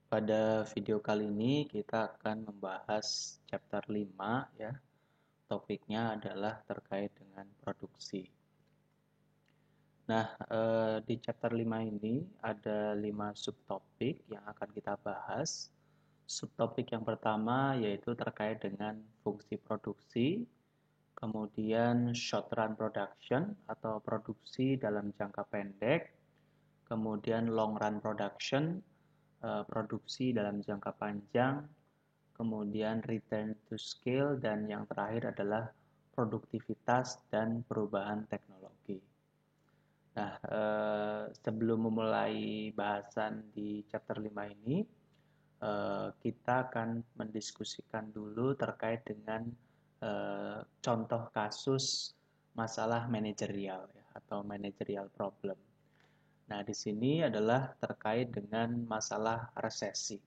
Pada video kali ini kita akan membahas chapter 5 ya. Topiknya adalah terkait dengan produksi. Nah, di chapter 5 ini ada 5 subtopik yang akan kita bahas. Subtopik yang pertama yaitu terkait dengan fungsi produksi, kemudian short run production atau produksi dalam jangka pendek, kemudian long run production, produksi dalam jangka panjang, kemudian return to scale, dan yang terakhir adalah produktivitas dan perubahan teknologi. Nah, sebelum memulai bahasan di chapter 5 ini, kita akan mendiskusikan dulu terkait dengan contoh kasus masalah manajerial ya, atau managerial problem. Nah, di sini adalah terkait dengan masalah resesi.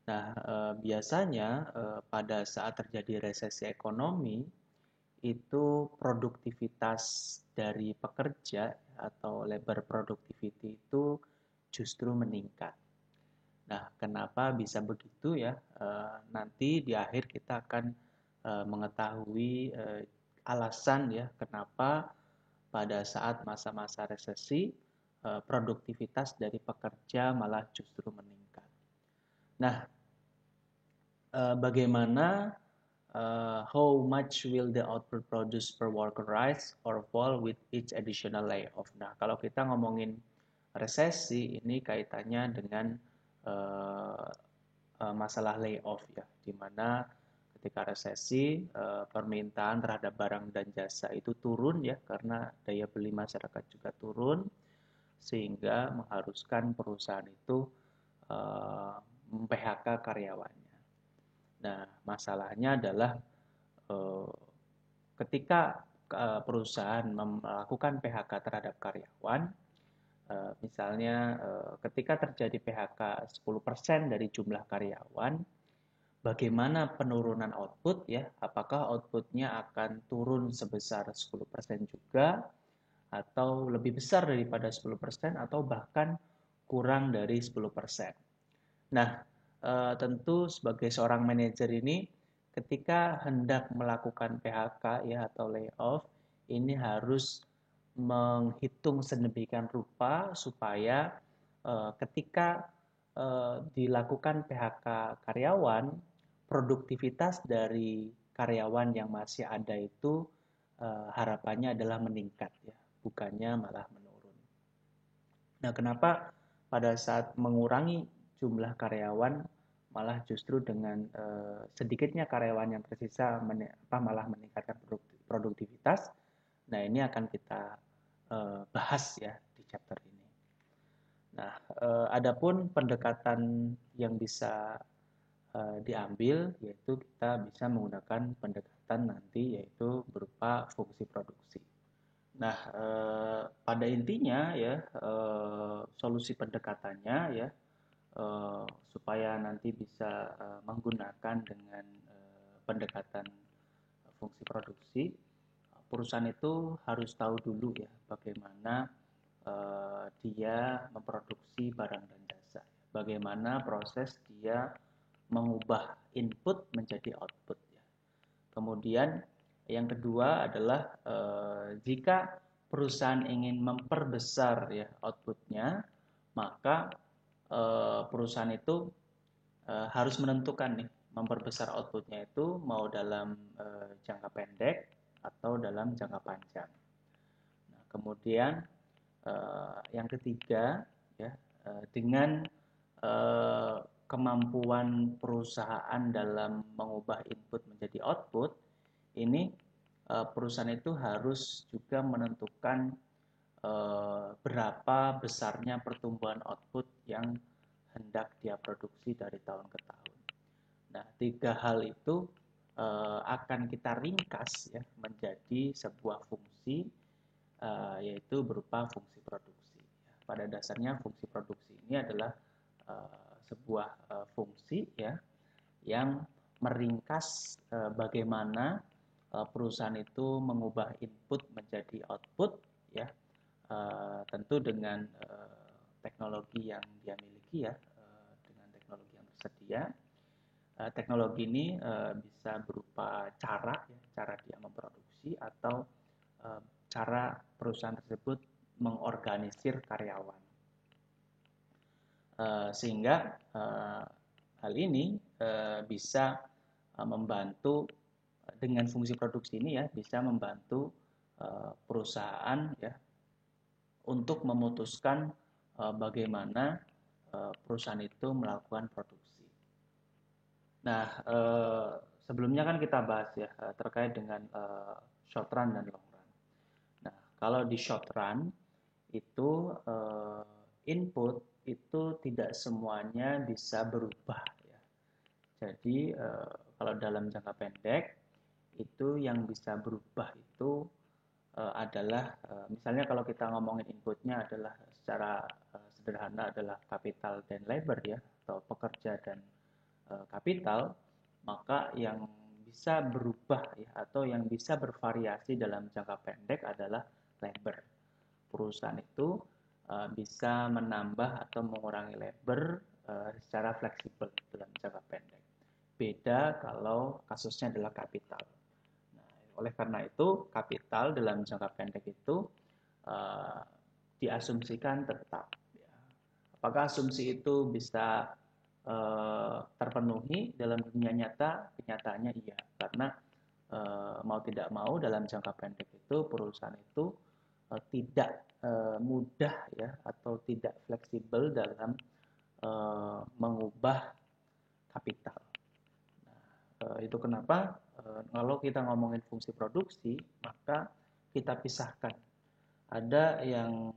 Nah, biasanya pada saat terjadi resesi ekonomi, itu produktivitas dari pekerja atau labor productivity itu justru meningkat. Nah, kenapa bisa begitu ya? Nanti di akhir kita akan mengetahui alasan ya kenapa pada saat masa-masa resesi produktivitas dari pekerja malah justru meningkat. Nah, bagaimana how much will the output produced per worker rise or fall with each additional layoff. Nah, kalau kita ngomongin resesi, ini kaitannya dengan masalah layoff ya, di mana ketika resesi permintaan terhadap barang dan jasa itu turun ya, karena daya beli masyarakat juga turun, sehingga mengharuskan perusahaan itu mem-PHK karyawannya. Nah, masalahnya adalah ketika perusahaan melakukan PHK terhadap karyawan, misalnya ketika terjadi PHK 10% dari jumlah karyawan, bagaimana penurunan output ya? Apakah outputnya akan turun sebesar 10% juga, atau lebih besar daripada 10%, atau bahkan kurang dari 10%. Nah, tentu sebagai seorang manajer ini ketika hendak melakukan PHK ya atau layoff, ini harus menghitung sedemikian rupa supaya ketika dilakukan PHK karyawan, produktivitas dari karyawan yang masih ada itu harapannya adalah meningkat ya, bukannya malah menurun. Nah, kenapa pada saat mengurangi jumlah karyawan malah justru dengan sedikitnya karyawan yang tersisa malah meningkatkan produktivitas. Nah, ini akan kita bahas ya di chapter ini. Nah, adapun pendekatan yang bisa diambil yaitu kita bisa menggunakan pendekatan nanti yaitu berupa fungsi produksi. Nah, pada intinya ya solusi pendekatannya ya supaya nanti bisa menggunakan dengan pendekatan fungsi produksi, perusahaan itu harus tahu dulu ya bagaimana dia memproduksi barang dan jasa, bagaimana proses dia mengubah input menjadi output ya. Kemudian yang kedua adalah jika perusahaan ingin memperbesar ya outputnya, maka perusahaan itu harus menentukan nih memperbesar outputnya itu mau dalam jangka pendek atau dalam jangka panjang. Nah, kemudian yang ketiga ya dengan kemampuan perusahaan dalam mengubah input menjadi output, ini perusahaan itu harus juga menentukan berapa besarnya pertumbuhan output yang hendak dia produksi dari tahun ke tahun. Nah, tiga hal itu akan kita ringkas ya menjadi sebuah fungsi yaitu berupa fungsi produksi. Pada dasarnya fungsi produksi ini adalah sebuah fungsi ya yang meringkas bagaimana perusahaan itu mengubah input menjadi output ya, tentu dengan teknologi yang dia miliki ya, dengan teknologi tersedia. Teknologi ini bisa berupa cara dia memproduksi atau cara perusahaan tersebut mengorganisir karyawan. Sehingga hal ini bisa membantu dengan fungsi produksi ini ya, bisa membantu perusahaan ya untuk memutuskan bagaimana perusahaan itu melakukan produksi. Nah, sebelumnya kan kita bahas ya terkait dengan short run dan long run. Nah, kalau di short run itu input itu tidak semuanya bisa berubah ya. Jadi kalau dalam jangka pendek itu yang bisa berubah itu adalah misalnya kalau kita ngomongin inputnya adalah secara sederhana adalah kapital dan labor ya, atau pekerja dan kapital, maka yang bisa berubah ya atau yang bisa bervariasi dalam jangka pendek adalah labor. Perusahaan itu bisa menambah atau mengurangi labor secara fleksibel dalam jangka pendek. Beda kalau kasusnya adalah kapital. Nah, oleh karena itu, kapital dalam jangka pendek itu diasumsikan tetap. Ya. Apakah asumsi itu bisa terpenuhi dalam dunia nyata? Kenyataannya iya, karena mau tidak mau dalam jangka pendek itu perusahaan itu tidak mudah ya atau tidak fleksibel dalam mengubah kapital. Nah, itu kenapa kalau kita ngomongin fungsi produksi maka kita pisahkan. Ada yang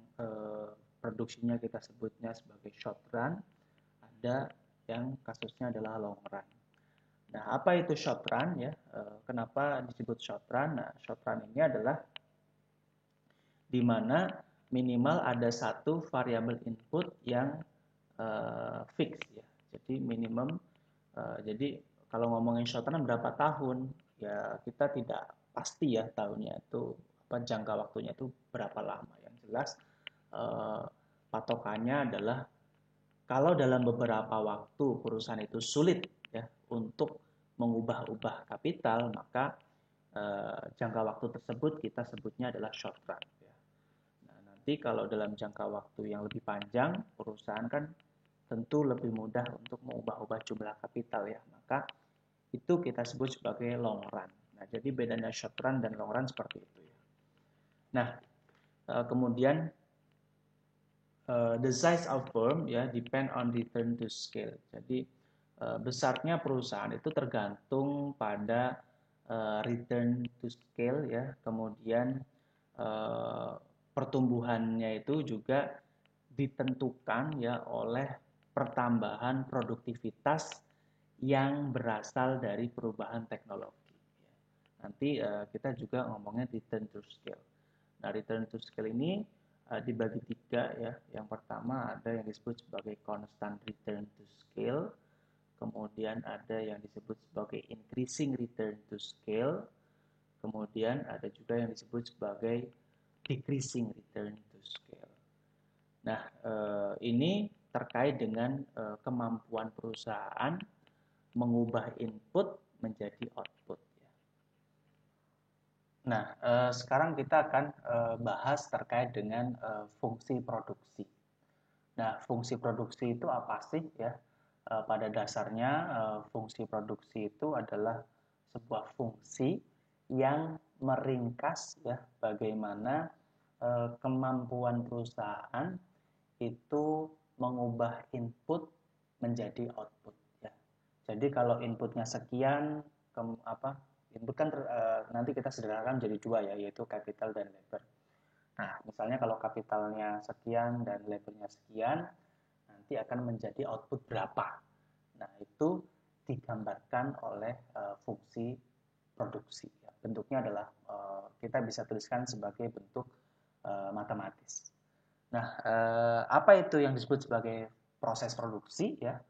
produksinya kita sebutnya sebagai short run, ada yang kasusnya adalah long run. Nah, apa itu short run ya? Kenapa disebut short run? Nah, short run ini adalah di mana minimal ada satu variabel input yang fix ya. Jadi minimum jadi kalau ngomongin short run berapa tahun ya kita tidak pasti ya tahunnya itu apa jangka waktunya itu berapa lama. Yang jelas patokannya adalah kalau dalam beberapa waktu perusahaan itu sulit ya untuk mengubah-ubah kapital maka jangka waktu tersebut kita sebutnya adalah short run. Nanti kalau dalam jangka waktu yang lebih panjang, perusahaan kan tentu lebih mudah untuk mengubah-ubah jumlah kapital ya. Maka itu kita sebut sebagai long run. Nah, jadi bedanya short run dan long run seperti itu ya. Nah, kemudian the size of firm ya depend on return to scale. Jadi besarnya perusahaan itu tergantung pada return to scale ya. Kemudian pertumbuhannya itu juga ditentukan ya oleh pertambahan produktivitas yang berasal dari perubahan teknologi. Nanti kita juga ngomongnya return to scale. Nah, return to scale ini dibagi tiga ya. Yang pertama ada yang disebut sebagai constant return to scale, kemudian ada yang disebut sebagai increasing return to scale, kemudian ada juga yang disebut sebagai decreasing return to scale. Nah, ini terkait dengan kemampuan perusahaan mengubah input menjadi output. Nah, sekarang kita akan bahas terkait dengan fungsi produksi. Nah, fungsi produksi itu apa sih ya? Pada dasarnya fungsi produksi itu adalah sebuah fungsi yang meringkas ya bagaimana kemampuan perusahaan itu mengubah input menjadi output ya. Jadi kalau inputnya sekian input kan nanti kita sederhanakan menjadi dua ya, yaitu capital dan labor. Nah, misalnya kalau kapitalnya sekian dan labornya sekian, nanti akan menjadi output berapa. Nah, itu digambarkan oleh fungsi produksi. Ya. Bentuknya adalah kita bisa tuliskan sebagai bentuk matematis. Nah, apa itu yang disebut sebagai proses produksi ya?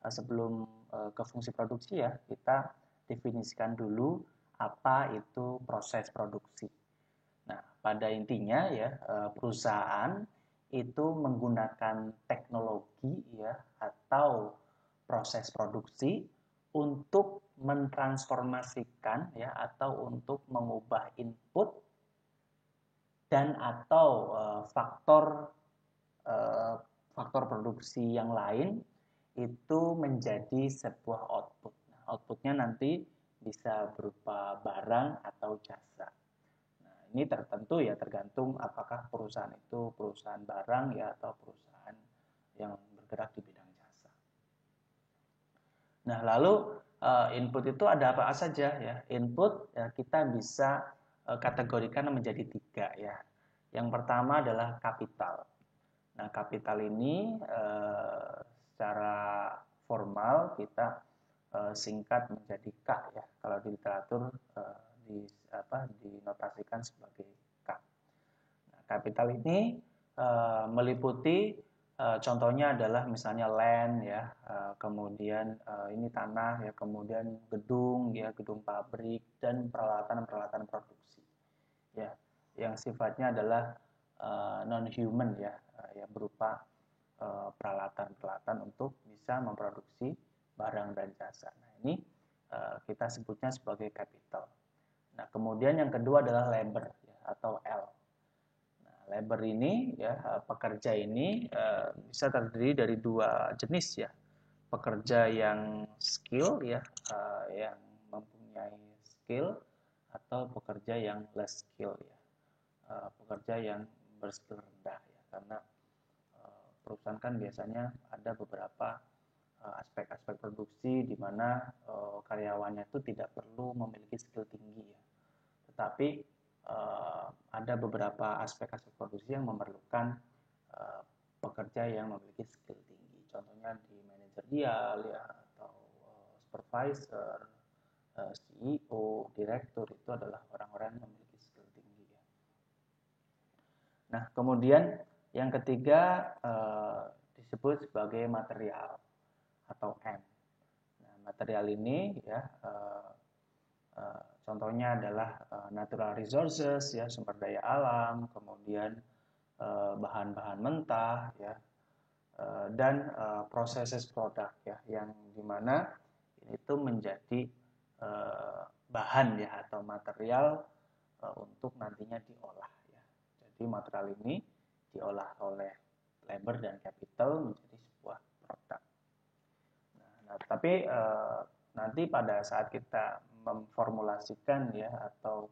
Sebelum ke fungsi produksi ya, kita definisikan dulu apa itu proses produksi. Nah, pada intinya ya, perusahaan itu menggunakan teknologi ya atau proses produksi untuk mentransformasikan ya atau untuk mengubah input dan atau faktor produksi yang lain itu menjadi sebuah output. Nah, outputnya nanti bisa berupa barang atau jasa. Nah, ini tertentu ya tergantung apakah perusahaan itu perusahaan barang ya atau perusahaan yang bergerak di bidang jasa. Nah, lalu input itu ada apa saja ya? Input ya, kita bisa kategorikan menjadi 3 ya. Yang pertama adalah kapital. Nah, kapital ini secara formal kita singkat menjadi K ya. Kalau di literatur dinotasikan sebagai K. Nah, kapital ini meliputi contohnya adalah misalnya land ya, kemudian ini tanah ya, kemudian gedung ya, gedung pabrik dan peralatan-peralatan produksi ya, yang sifatnya adalah non human ya, yang berupa peralatan-peralatan untuk bisa memproduksi barang dan jasa. Nah, ini kita sebutnya sebagai capital. Nah, kemudian yang kedua adalah labor ya, atau L. Nah, labor ini ya, pekerja ini bisa terdiri dari 2 jenis ya. Pekerja yang skill ya, yang mempunyai skill, atau pekerja yang less skill ya, pekerja yang berskill rendah ya, karena perusahaan kan biasanya ada beberapa aspek-aspek produksi di mana karyawannya itu tidak perlu memiliki skill tinggi ya, tetapi ada beberapa aspek-aspek produksi yang memerlukan pekerja yang memiliki skill tinggi. Contohnya di manajerial ya, atau supervisor, CEO, direktur itu adalah orang-orang yang memiliki skill tinggi ya. Nah, kemudian yang ketiga disebut sebagai material atau M. Nah, material ini ya contohnya adalah natural resources ya, sumber daya alam, kemudian bahan-bahan mentah ya, dan processes product ya, yang dimana itu menjadi bahan ya atau material untuk nantinya diolah ya. Jadi material ini diolah oleh labor dan capital menjadi sebuah produk. Nah, tapi nanti pada saat kita memformulasikan ya atau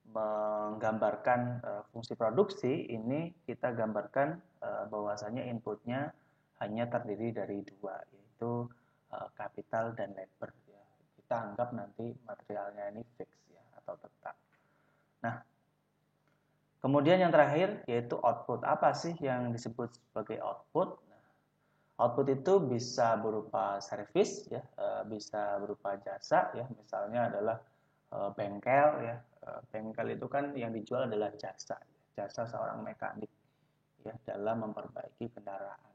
menggambarkan fungsi produksi ini, kita gambarkan bahwasanya inputnya hanya terdiri dari 2, yaitu kapital dan labor ya. Kita anggap nanti materialnya ini fix ya atau tetap. Nah, kemudian yang terakhir yaitu output. Apa sih yang disebut sebagai output? Nah, output itu bisa berupa servis ya, bisa berupa jasa ya. Misalnya adalah bengkel ya. Bengkel itu kan yang dijual adalah jasa seorang mekanik ya dalam memperbaiki kendaraan.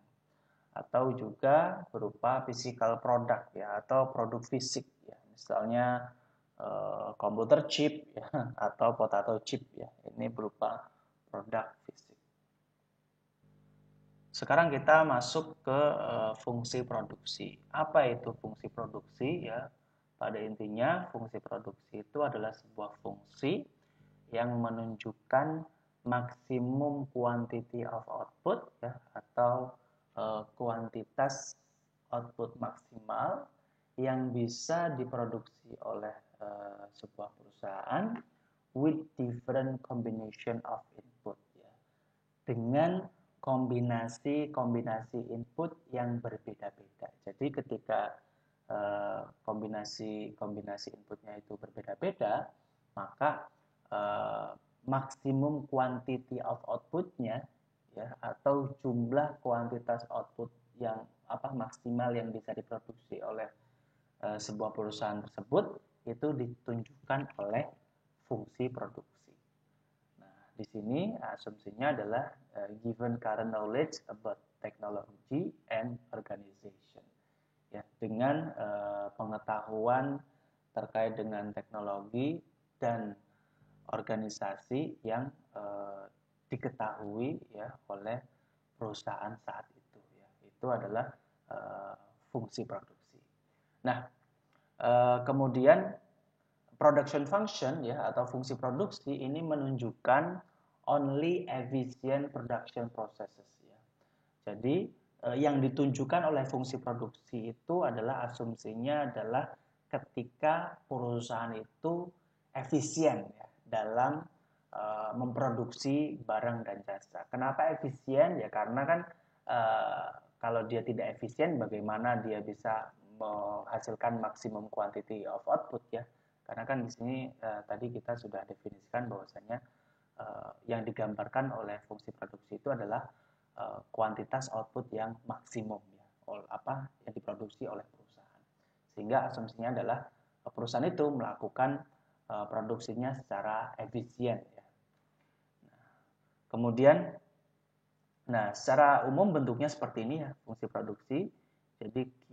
Atau juga berupa physical product ya, atau produk fisik ya. Misalnya komputer chip ya, atau potato chip ya. Ini berupa produk fisik. Sekarang kita masuk ke fungsi produksi. Apa itu fungsi produksi ya? Pada intinya fungsi produksi itu adalah sebuah fungsi yang menunjukkan maksimum quantity of output ya, atau kuantitas output maksimal yang bisa diproduksi oleh sebuah perusahaan with different combination of input ya, dengan kombinasi input yang berbeda-beda. Jadi ketika kombinasi inputnya itu berbeda-beda, maka maksimum quantity of outputnya ya, atau jumlah kuantitas output yang maksimal yang bisa diproduksi oleh sebuah perusahaan tersebut itu ditunjukkan oleh fungsi produksi. Nah, di sini asumsinya adalah given current knowledge about technology and organization. Ya, dengan pengetahuan terkait dengan teknologi dan organisasi yang diketahui ya oleh perusahaan saat itu ya. Itu adalah fungsi produksi. Nah, kemudian production function ya atau fungsi produksi ini menunjukkan only efficient production processes ya. Jadi yang ditunjukkan oleh fungsi produksi itu adalah asumsinya adalah ketika perusahaan itu efisien ya dalam memproduksi barang dan jasa. Kenapa efisien? Ya karena kan kalau dia tidak efisien, bagaimana dia bisa menghasilkan maksimum quantity of output ya? Karena kan di sini tadi kita sudah definisikan bahwasanya yang digambarkan oleh fungsi produksi itu adalah kuantitas output yang maksimum ya, yang diproduksi oleh perusahaan. Sehingga asumsinya adalah perusahaan itu melakukan produksinya secara efisien ya. Kemudian, secara umum bentuknya seperti ini ya fungsi produksi. Jadi Q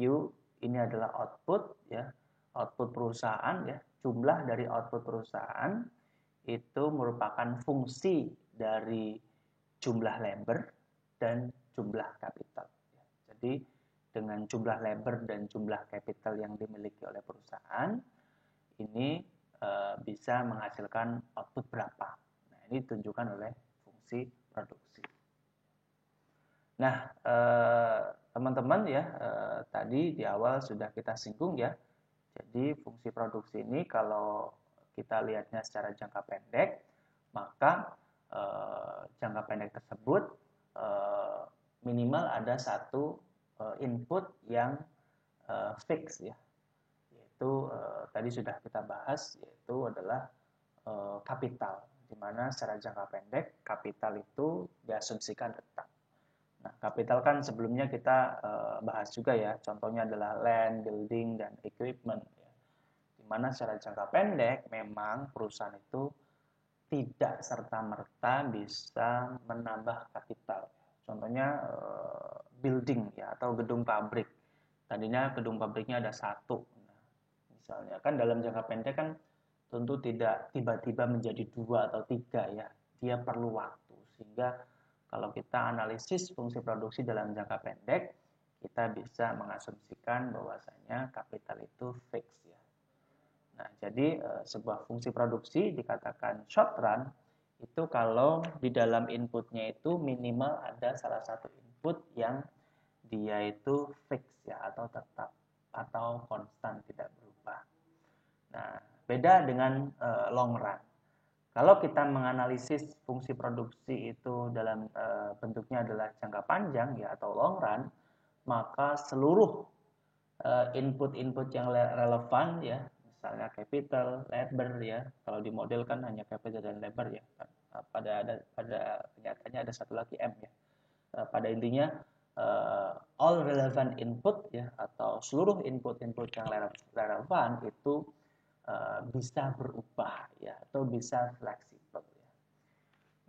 ini adalah output ya, output perusahaan ya, jumlah dari output perusahaan itu merupakan fungsi dari jumlah labor dan jumlah kapital. Jadi dengan jumlah labor dan jumlah kapital yang dimiliki oleh perusahaan ini bisa menghasilkan output berapa. Nah, ini ditunjukkan oleh fungsi produksi. Nah, teman-teman ya, tadi di awal sudah kita singgung ya. Jadi fungsi produksi ini kalau kita lihatnya secara jangka pendek, maka jangka pendek tersebut minimal ada satu input yang fix ya, yaitu tadi sudah kita bahas, yaitu adalah kapital, di mana secara jangka pendek kapital itu diasumsikan tetap. Nah, kapital kan sebelumnya kita bahas juga ya, contohnya adalah land, building, dan equipment. Ya. Di mana secara jangka pendek memang perusahaan itu tidak serta-merta bisa menambah kapital. Contohnya building ya atau gedung pabrik. Tadinya gedung pabriknya ada satu. Nah, misalnya kan dalam jangka pendek kan tentu tidak tiba-tiba menjadi 2 atau 3 ya. Dia perlu waktu sehingga kalau kita analisis fungsi produksi dalam jangka pendek, kita bisa mengasumsikan bahwasanya kapital itu fix ya. Nah, jadi sebuah fungsi produksi dikatakan short run itu kalau di dalam inputnya itu minimal ada salah satu input yang dia itu fix ya atau tetap atau konstan tidak berubah. Nah, beda dengan long run. Kalau kita menganalisis fungsi produksi itu dalam bentuknya adalah jangka panjang ya atau long run, maka seluruh input-input yang relevan ya, misalnya capital, labor ya. Kalau di model kan hanya capital dan labor ya. Pada kenyataannya ada satu lagi M ya. Pada intinya all relevant input ya atau seluruh input-input yang relevan itu bisa berubah ya atau bisa fleksibel ya.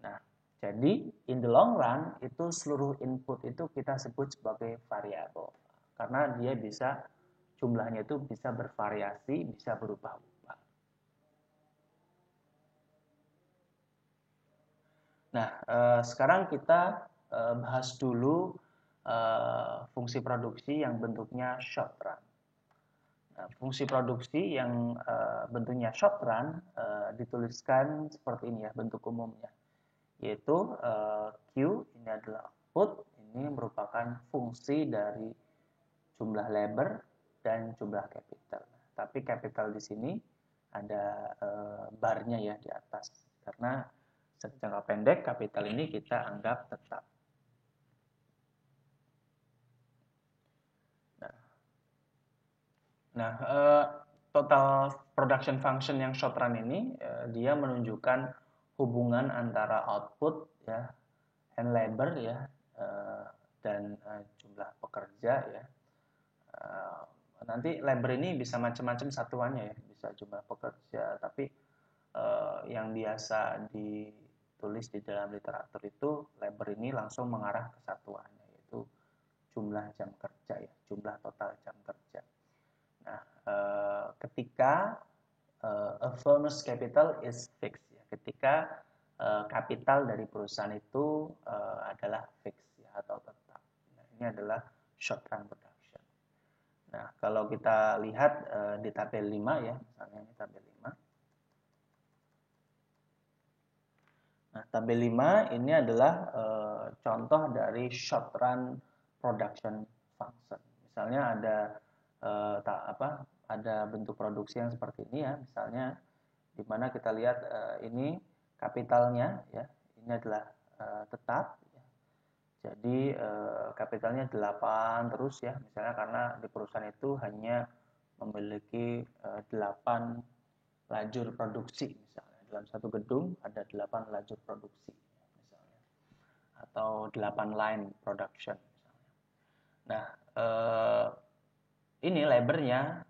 Nah, jadi in the long run itu seluruh input itu kita sebut sebagai variabel karena dia bisa jumlahnya itu bisa bervariasi, bisa berubah-ubah. Nah, sekarang kita bahas dulu fungsi produksi yang bentuknya short run. Nah, fungsi produksi yang bentuknya short run dituliskan seperti ini ya bentuk umumnya, yaitu Q ini adalah output, ini merupakan fungsi dari jumlah labor dan jumlah capital. Tapi capital di sini ada barnya ya di atas karena jangka pendek capital ini kita anggap tetap. Nah, total production function yang short run ini dia menunjukkan hubungan antara output ya and labor ya dan jumlah pekerja ya. Nanti labor ini bisa macam-macam satuannya ya, bisa jumlah pekerja, tapi yang biasa ditulis di dalam literatur itu labor ini langsung mengarah ke satuannya yaitu jumlah jam kerja ya, jumlah total jam kerja. Nah, ketika a firm's capital is fixed ya, ketika kapital dari perusahaan itu adalah fix ya atau short run production. Nah, kalau kita lihat di tabel 5 ya, misalnya ini tabel 5. Nah, tabel 5 ini adalah contoh dari short run production function. Misalnya ada bentuk produksi yang seperti ini ya, misalnya di mana kita lihat ini kapitalnya ya, ini adalah tetap ya. Jadi kapitalnya 8 terus ya, misalnya karena di perusahaan itu hanya memiliki 8 lajur produksi misalnya. Dalam satu gedung ada 8 lajur produksi misalnya, atau 8 line production misalnya. Nah, ini labornya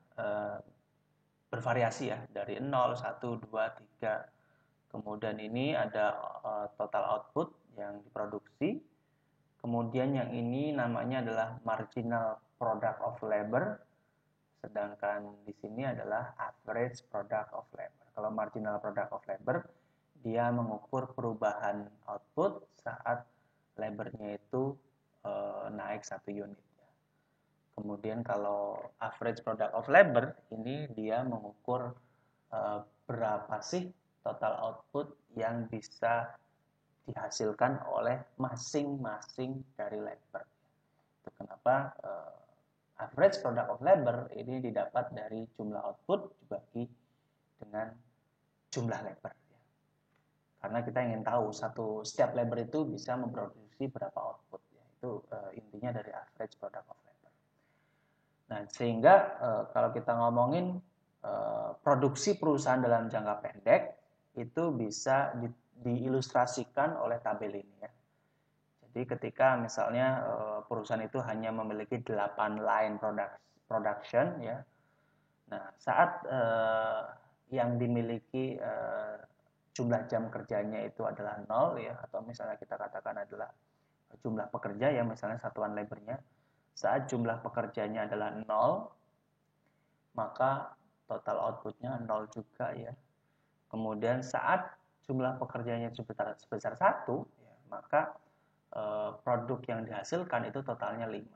bervariasi ya, dari 0, 1, 2, 3. Kemudian ini ada total output yang diproduksi. Kemudian yang ini namanya adalah marginal product of labor, sedangkan di sini adalah average product of labor. Kalau marginal product of labor, dia mengukur perubahan output saat labornya itu naik 1 unit. Kemudian kalau average product of labor, ini dia mengukur berapa sih total output yang bisa dihasilkan oleh masing-masing dari labor. Itu kenapa average product of labor ini didapat dari jumlah output dibagi dengan jumlah labor. Karena kita ingin tahu setiap labor itu bisa memproduksi berapa output. Itu intinya dari average product of labor. Nah, sehingga kalau kita ngomongin produksi perusahaan dalam jangka pendek itu bisa diilustrasikan oleh tabel ini ya. Jadi ketika misalnya perusahaan itu hanya memiliki 8 line production ya. Nah, saat yang dimiliki jumlah jam kerjanya itu adalah 0 ya, atau misalnya kita katakan adalah jumlah pekerja ya, misalnya satuan labornya. Saat jumlah pekerjanya adalah 0, maka total outputnya 0 juga ya. Kemudian saat jumlah pekerjanya sebesar 1 ya, maka produk yang dihasilkan itu totalnya 5.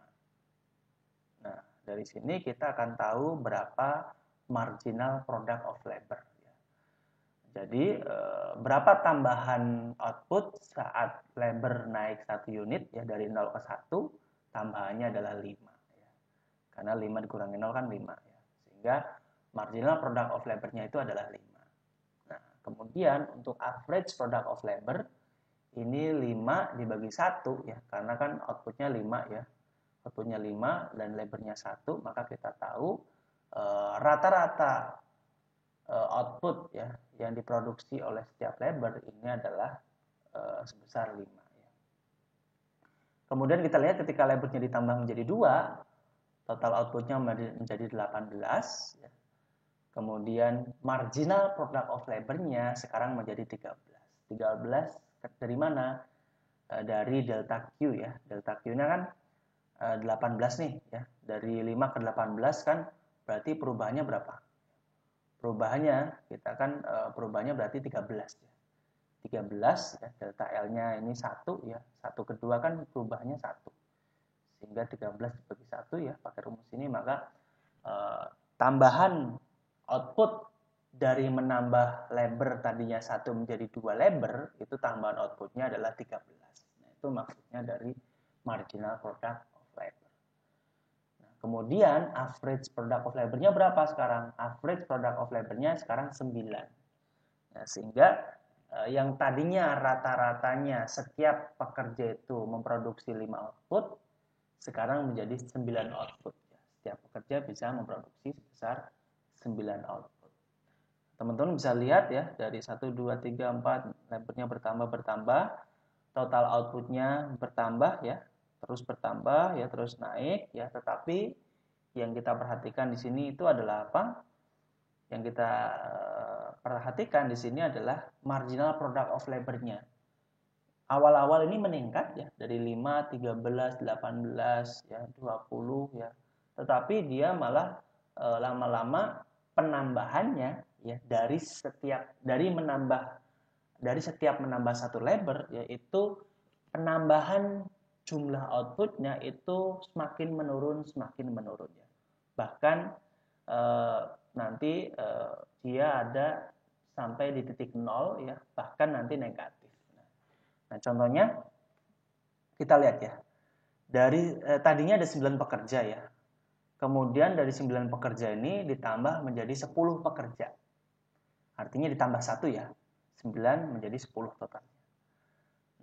Nah, dari sini kita akan tahu berapa marginal product of labor. Jadi, berapa tambahan output saat labor naik 1 unit ya, dari 0 ke 1, tambahannya adalah 5. Ya. Karena 5 dikurangi 0 kan 5. Ya. Sehingga marginal product of labor-nya itu adalah 5. Nah, kemudian untuk average product of labor, ini 5 dibagi 1 ya, karena kan outputnya 5 ya. Outputnya 5 dan labornya 1, maka kita tahu rata-rata output ya yang diproduksi oleh setiap labor ini adalah sebesar 5 ya. Kemudian kita lihat ketika labornya ditambah menjadi 2, total outputnya menjadi 18 ya. Kemudian marginal product of labor-nya sekarang menjadi 13. 13 dari mana? Dari delta Q ya. Delta Q-nya kan 18 nih ya. Dari 5 ke 18 kan berarti perubahannya berapa? Perubahannya kita kan perubahannya berarti 13 ya. 13 ya, delta L-nya ini 1 ya. 1 kedua kan perubahannya 1. Sehingga 13 dibagi 1 ya, pakai rumus ini, maka tambahan output dari menambah labor tadinya 1 menjadi 2 labor, itu tambahan outputnya adalah 13. Nah, itu maksudnya dari marginal product of labor. Nah, kemudian average product of labor-nya berapa sekarang? Average product of labor-nya sekarang 9. Nah, sehingga yang tadinya rata-ratanya setiap pekerja itu memproduksi 5 output, sekarang menjadi 9 output. Setiap pekerja bisa memproduksi sebesar 9 output. Teman-teman bisa lihat ya, dari 1, 2, 3, 4, labornya bertambah, total outputnya bertambah ya, terus bertambah ya, terus naik ya, tetapi yang kita perhatikan di sini itu adalah apa? Yang kita perhatikan di sini adalah marginal product of labor-nya. Awal-awal ini meningkat ya, dari 5, 13, 18 ya, 20 ya. Tetapi dia malah lama-lama penambahannya ya, dari setiap menambah 1 labor, yaitu penambahan jumlah outputnya itu semakin menurun ya. Bahkan nanti dia ada sampai di titik nol ya, bahkan nanti negatif. Nah, contohnya kita lihat ya. Dari tadinya ada 9 pekerja ya. Kemudian dari 9 pekerja ini ditambah menjadi 10 pekerja. Artinya ditambah 1 ya. 9 menjadi 10 total.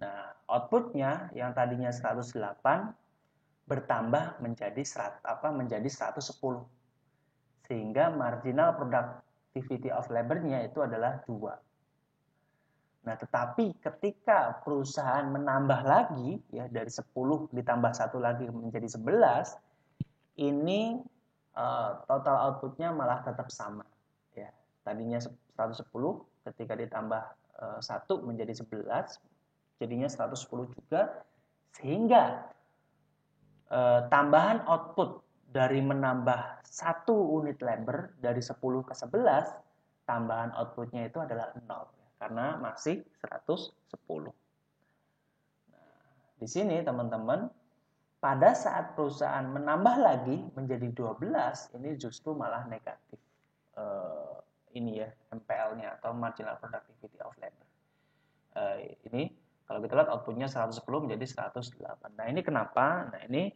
Nah, outputnya yang tadinya 108 bertambah menjadi 110. Sehingga marginal productivity of labor-nya itu adalah 2. Nah, tetapi ketika perusahaan menambah lagi ya dari 10 ditambah 1 lagi menjadi 11, ini total outputnya malah tetap sama ya. Tadinya 110 ketika ditambah 1 menjadi 11 jadinya 110 juga, sehingga tambahan output dari menambah 1 unit labor dari 10 ke 11, tambahan outputnya itu adalah 0 karena masih 110. Nah, di sini teman-teman, pada saat perusahaan menambah lagi menjadi 12, ini justru malah negatif. Ini ya, MPL-nya atau marginal productivity of labor. Ini kalau kita lihat outputnya 110 menjadi 108. Nah, ini kenapa? Nah, ini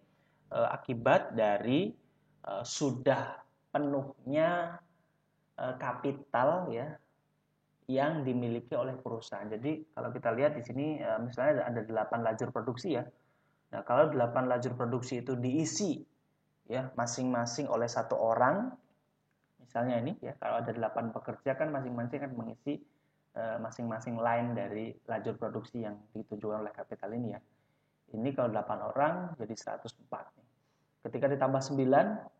akibat dari sudah penuhnya kapital ya yang dimiliki oleh perusahaan. Jadi kalau kita lihat di sini misalnya ada 8 lajur produksi ya. Nah, kalau 8 lajur produksi itu diisi ya masing-masing oleh 1 orang, misalnya ini ya, kalau ada 8 pekerja kan masing-masing kan mengisi masing-masing line dari lajur produksi yang ditujukan oleh kapital ini ya. Ini kalau 8 orang jadi 104 nih. Ketika ditambah 9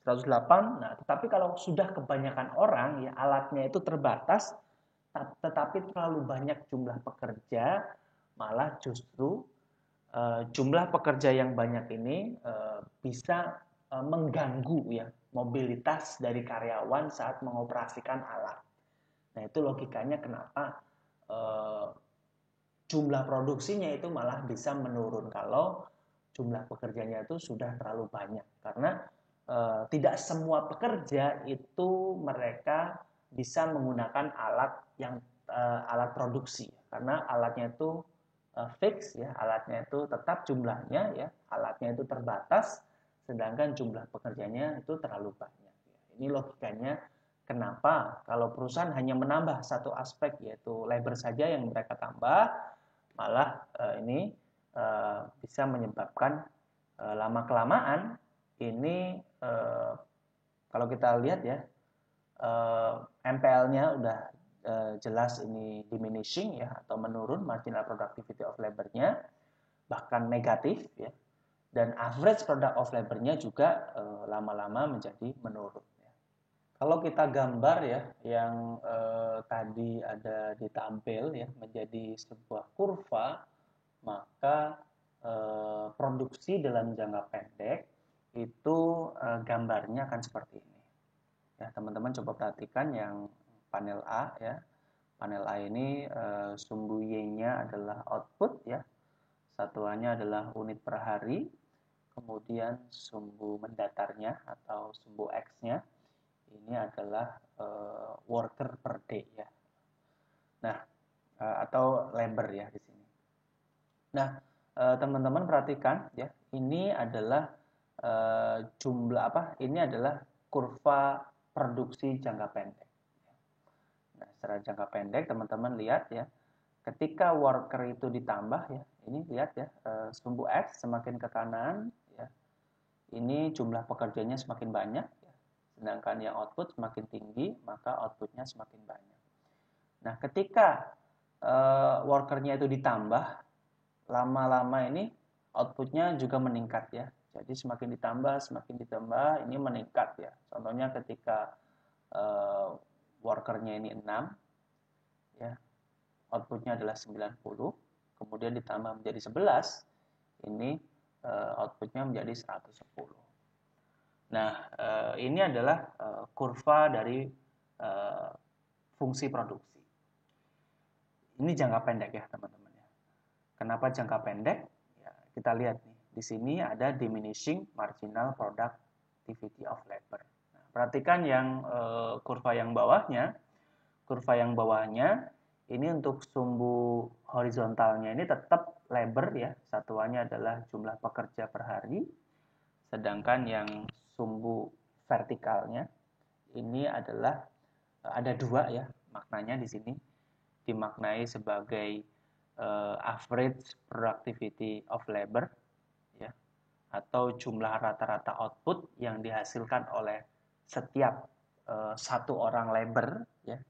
108. Nah, tetapi kalau sudah kebanyakan orang ya alatnya itu terbatas, tetapi terlalu banyak jumlah pekerja, malah justru jumlah pekerja yang banyak ini bisa mengganggu ya mobilitas dari karyawan saat mengoperasikan alat. Nah, itu logikanya kenapa jumlah produksinya itu malah bisa menurun kalau jumlah pekerjanya itu sudah terlalu banyak. Karena tidak semua pekerja itu mereka bisa menggunakan alat yang alat produksi. Karena alatnya itu fix ya, alatnya itu tetap jumlahnya ya, alatnya itu terbatas, sedangkan jumlah pekerjanya itu terlalu banyak. Ini logikanya kenapa kalau perusahaan hanya menambah satu aspek yaitu labor saja yang mereka tambah, malah ini bisa menyebabkan lama kelamaan ini kalau kita lihat ya MPL-nya udah jelas ini diminishing ya atau menurun marginal productivity of labor-nya, bahkan negatif ya, dan average product of labor-nya juga lama-lama menjadi menurun. Kalau kita gambar ya yang tadi ada ditampil ya menjadi sebuah kurva, maka produksi dalam jangka pendek itu gambarnya akan seperti ini. Ya, teman-teman coba perhatikan yang panel A ya. Panel A ini sumbu Y-nya adalah output ya. Satuannya adalah unit per hari. Kemudian sumbu mendatarnya atau sumbu X-nya ini adalah worker per day ya. Nah, atau labor ya di sini. Nah, teman-teman perhatikan ya, ini adalah jumlah apa? Ini adalah kurva produksi jangka pendek. Nah, secara jangka pendek teman-teman lihat ya, ketika worker itu ditambah ya, ini lihat ya, sumbu X semakin ke kanan ya. Ini jumlah pekerjanya semakin banyak ya. Sedangkan yang output semakin tinggi, maka outputnya semakin banyak. Nah, ketika workernya itu ditambah, lama-lama ini outputnya juga meningkat ya. Jadi semakin ditambah, ini meningkat ya. Contohnya ketika workernya ini 6, ya, outputnya adalah 90, kemudian ditambah menjadi 11, ini outputnya menjadi 110. Nah, ini adalah kurva dari fungsi produksi. Ini jangka pendek ya teman-teman. Kenapa jangka pendek? Ya, kita lihat nih, di sini ada diminishing marginal productivity of labor. Nah, perhatikan yang kurva yang bawahnya. Kurva yang bawahnya ini untuk sumbu horizontalnya ini tetap labor ya, satuannya adalah jumlah pekerja per hari. Sedangkan yang sumbu vertikalnya ini adalah ada dua ya maknanya di sini, dimaknai sebagai average productivity of labor ya, atau jumlah rata-rata output yang dihasilkan oleh setiap satu orang labor ya,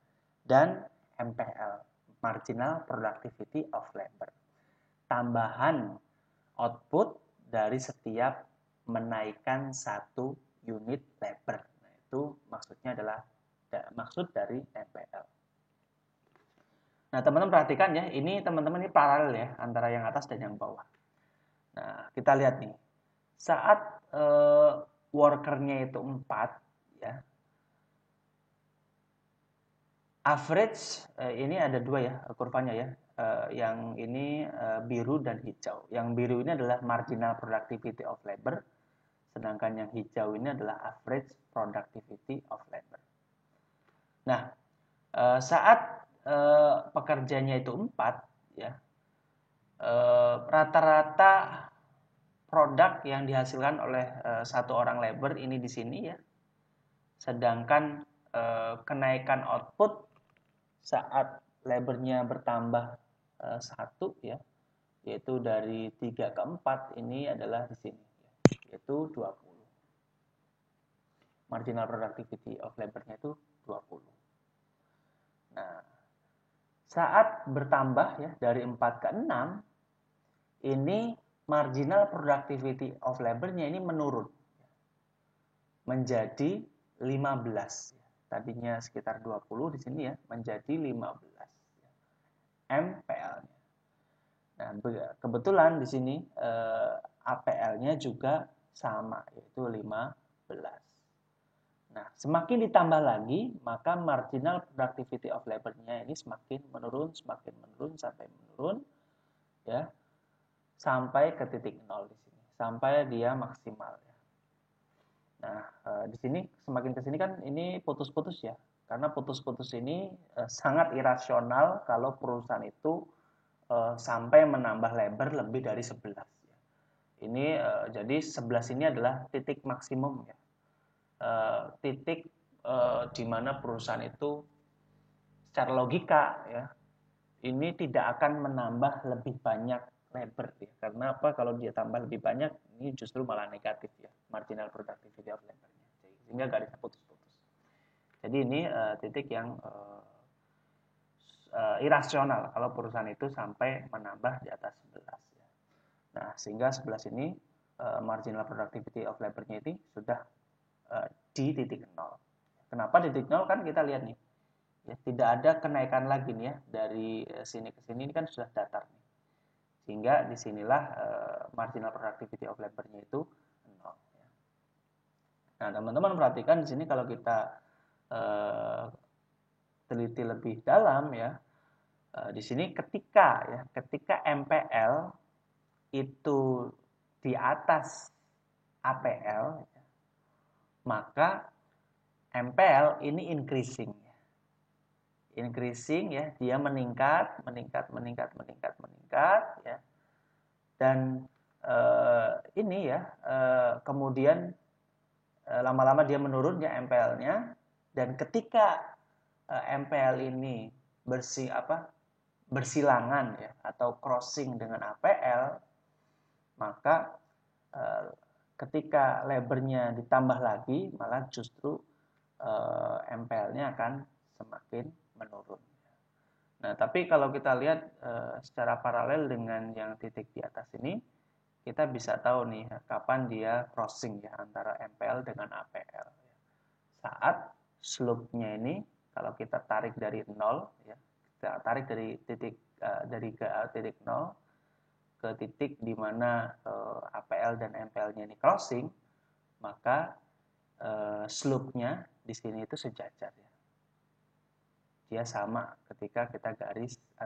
dan MPL, marginal productivity of labor, tambahan output dari setiap menaikkan satu unit labor. Nah, itu maksudnya adalah maksud dari MPL. Nah, teman-teman perhatikan ya, ini teman-teman ini paralel ya antara yang atas dan yang bawah. Nah, kita lihat nih. Saat workernya itu 4 ya. Average ini ada dua ya kurvanya ya. Yang ini biru dan hijau. Yang biru ini adalah marginal productivity of labor, sedangkan yang hijau ini adalah average productivity of labor. Nah, saat pekerjanya itu 4 ya, rata-rata produk yang dihasilkan oleh satu orang labor ini di sini ya, sedangkan kenaikan output saat labornya bertambah 1 ya, yaitu dari 3 ke 4 ini adalah di sini ya, yaitu 20. Marginal productivity of labornya itu 20. Nah, saat bertambah ya dari 4 ke 6, ini marginal productivity of labornya ini menurun menjadi 15. Tadinya sekitar 20 di sini ya, menjadi 15 MPL-nya. Nah, kebetulan di sini APL-nya juga sama, yaitu 15. Nah, semakin ditambah lagi, maka marginal productivity of labor-nya ini semakin menurun sampai menurun ya, sampai ke titik 0 di sini, sampai dia maksimal ya. Nah, di sini semakin ke sini kan ini putus-putus ya. Karena putus-putus ini sangat irasional kalau perusahaan itu sampai menambah labor lebih dari 11 ya. Ini jadi 11 ini adalah titik maksimum ya. Titik di mana perusahaan itu secara logika ya, ini tidak akan menambah lebih banyak labor ya. Karena apa? Kalau dia tambah lebih banyak, ini justru malah negatif ya, marginal productivity of labor-nya. Sehingga garisnya putus-putus. Jadi ini titik yang irasional kalau perusahaan itu sampai menambah di atas 11 ya. Nah, sehingga 11 ini marginal productivity of labor-nya ini sudah di titik 0. Kenapa di titik 0? Kan kita lihat nih, ya, tidak ada kenaikan lagi nih ya, dari sini ke sini ini kan sudah datar nih. Sehingga disinilah marginal productivity of labor-nya itu 0 ya. Nah, teman-teman perhatikan di sini kalau kita teliti lebih dalam ya, di sini ketika MPL itu di atas APL, maka MPL ini increasing ya, dia meningkat ya, dan ini ya kemudian lama-lama dia menurun ya MPL-nya, dan ketika MPL ini bersilangan ya atau crossing dengan APL, maka ketika labornya ditambah lagi malah justru MPL-nya akan semakin menurun. Nah, tapi kalau kita lihat secara paralel dengan yang titik di atas ini, kita bisa tahu nih kapan dia crossing ya antara MPL dengan APL. Saat slope-nya ini kalau kita tarik dari 0 ya, kita tarik dari titik titik 0 ke titik di mana APL dan MPL-nya ini crossing, maka slope-nya di sini itu sejajar ya. Dia sama ketika kita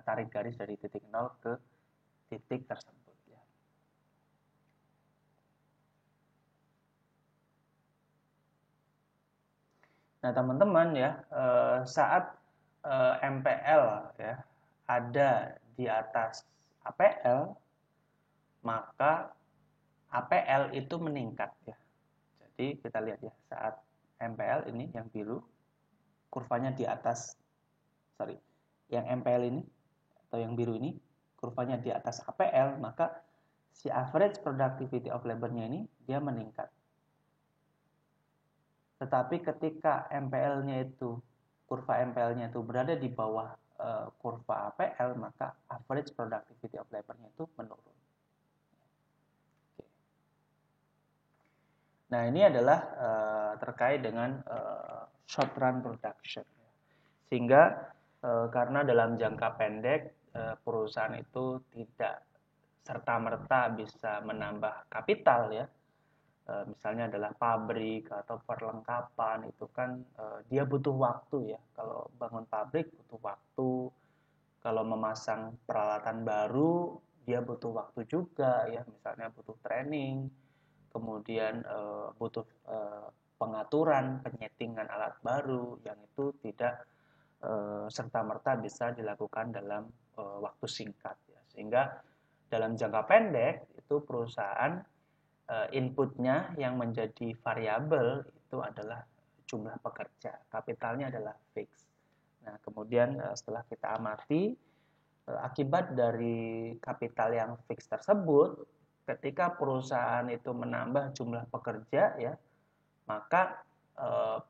tarik garis dari titik 0 ke titik tersebut ya. Nah, teman-teman ya, saat MPL ya ada di atas APL, maka APL itu meningkat ya. Jadi kita lihat ya, saat MPL ini yang biru, kurvanya di atas, yang MPL ini atau yang biru ini, kurvanya di atas APL, maka si average productivity of labor-nya ini dia meningkat. Tetapi ketika MPL-nya itu, kurva MPL-nya itu berada di bawah kurva APL, maka average productivity of labor-nya itu menurun. Nah, ini adalah terkait dengan short run production. Sehingga karena dalam jangka pendek perusahaan itu tidak serta-merta bisa menambah kapital ya. Misalnya adalah pabrik atau perlengkapan, itu kan dia butuh waktu ya. Kalau bangun pabrik butuh waktu, kalau memasang peralatan baru dia butuh waktu juga ya, misalnya butuh training, kemudian butuh pengaturan, penyetingan alat baru yang itu tidak serta-merta bisa dilakukan dalam waktu singkat ya. Sehingga dalam jangka pendek itu perusahaan inputnya yang menjadi variabel itu adalah jumlah pekerja, kapitalnya adalah fix. Nah, kemudian setelah kita amati akibat dari kapital yang fix tersebut, ketika perusahaan itu menambah jumlah pekerja ya, maka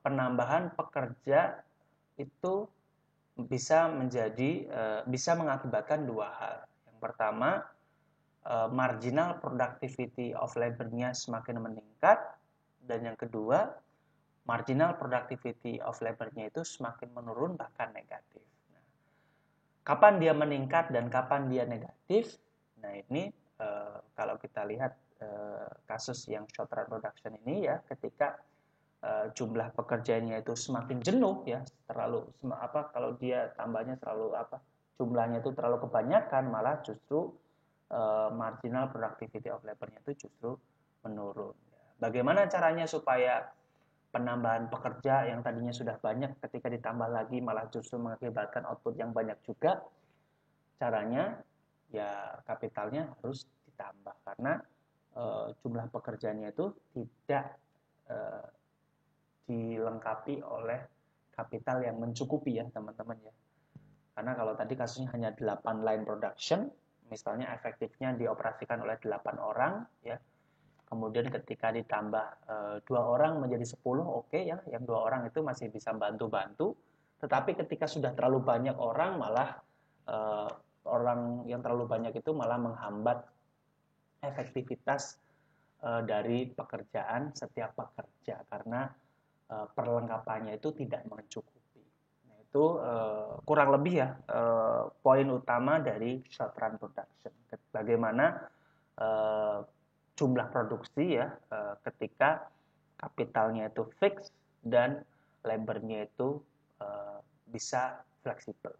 penambahan pekerja itu bisa mengakibatkan dua hal. Yang pertama, marginal productivity of labor-nya semakin meningkat, dan yang kedua, marginal productivity of labor-nya itu semakin menurun bahkan negatif. Nah, kapan dia meningkat dan kapan dia negatif? Nah, ini kalau kita lihat kasus yang short run production ini ya, ketika jumlah pekerjaannya itu semakin jenuh ya, kalau dia tambahnya jumlahnya itu terlalu kebanyakan, malah justru marginal productivity of labor-nya itu justru menurun. Bagaimana caranya supaya penambahan pekerja yang tadinya sudah banyak ketika ditambah lagi malah justru mengakibatkan output yang banyak juga? Caranya ya kapitalnya harus ditambah, karena jumlah pekerjaannya itu tidak dilengkapi oleh kapital yang mencukupi ya teman-teman ya. Karena kalau tadi kasusnya hanya 8 line production, misalnya efektifnya dioperasikan oleh 8 orang ya. Kemudian ketika ditambah 2 orang menjadi 10, oke ya, yang 2 orang itu masih bisa bantu-bantu. Tetapi ketika sudah terlalu banyak orang, malah orang yang terlalu banyak itu malah menghambat efektivitas dari pekerjaan setiap pekerja, karena perlengkapannya itu tidak mencukupi. Nah, itu kurang lebih ya poin utama dari short run production. Bagaimana jumlah produksi ya ketika kapitalnya itu fix dan labornya itu bisa fleksibel.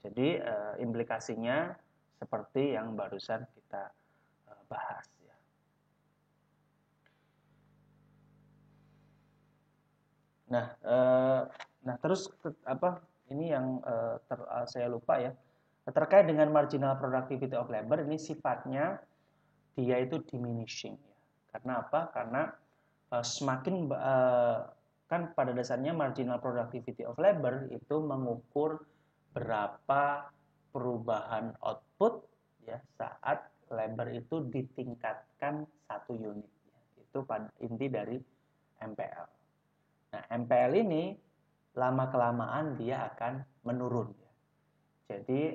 Jadi implikasinya seperti yang barusan kita bahas. Nah, terus ini yang saya lupa ya, terkait dengan marginal productivity of labor, ini sifatnya dia itu diminishing ya. Karena apa? Karena semakin kan pada dasarnya marginal productivity of labor itu mengukur berapa perubahan output ya saat labor itu ditingkatkan 1 unit ya. Itu inti dari MPL. Nah, MPL ini lama-kelamaan dia akan menurun. Jadi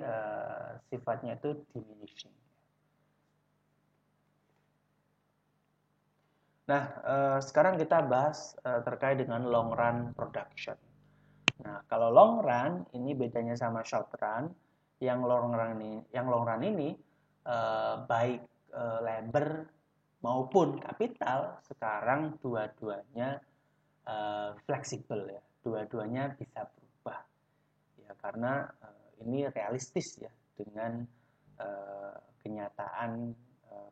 sifatnya itu diminishing. Nah, sekarang kita bahas terkait dengan long run production. Nah, kalau long run ini bedanya sama short run. Yang long run ini baik labor maupun kapital sekarang dua-duanya fleksibel ya, dua-duanya bisa berubah ya, karena ini realistis ya dengan kenyataan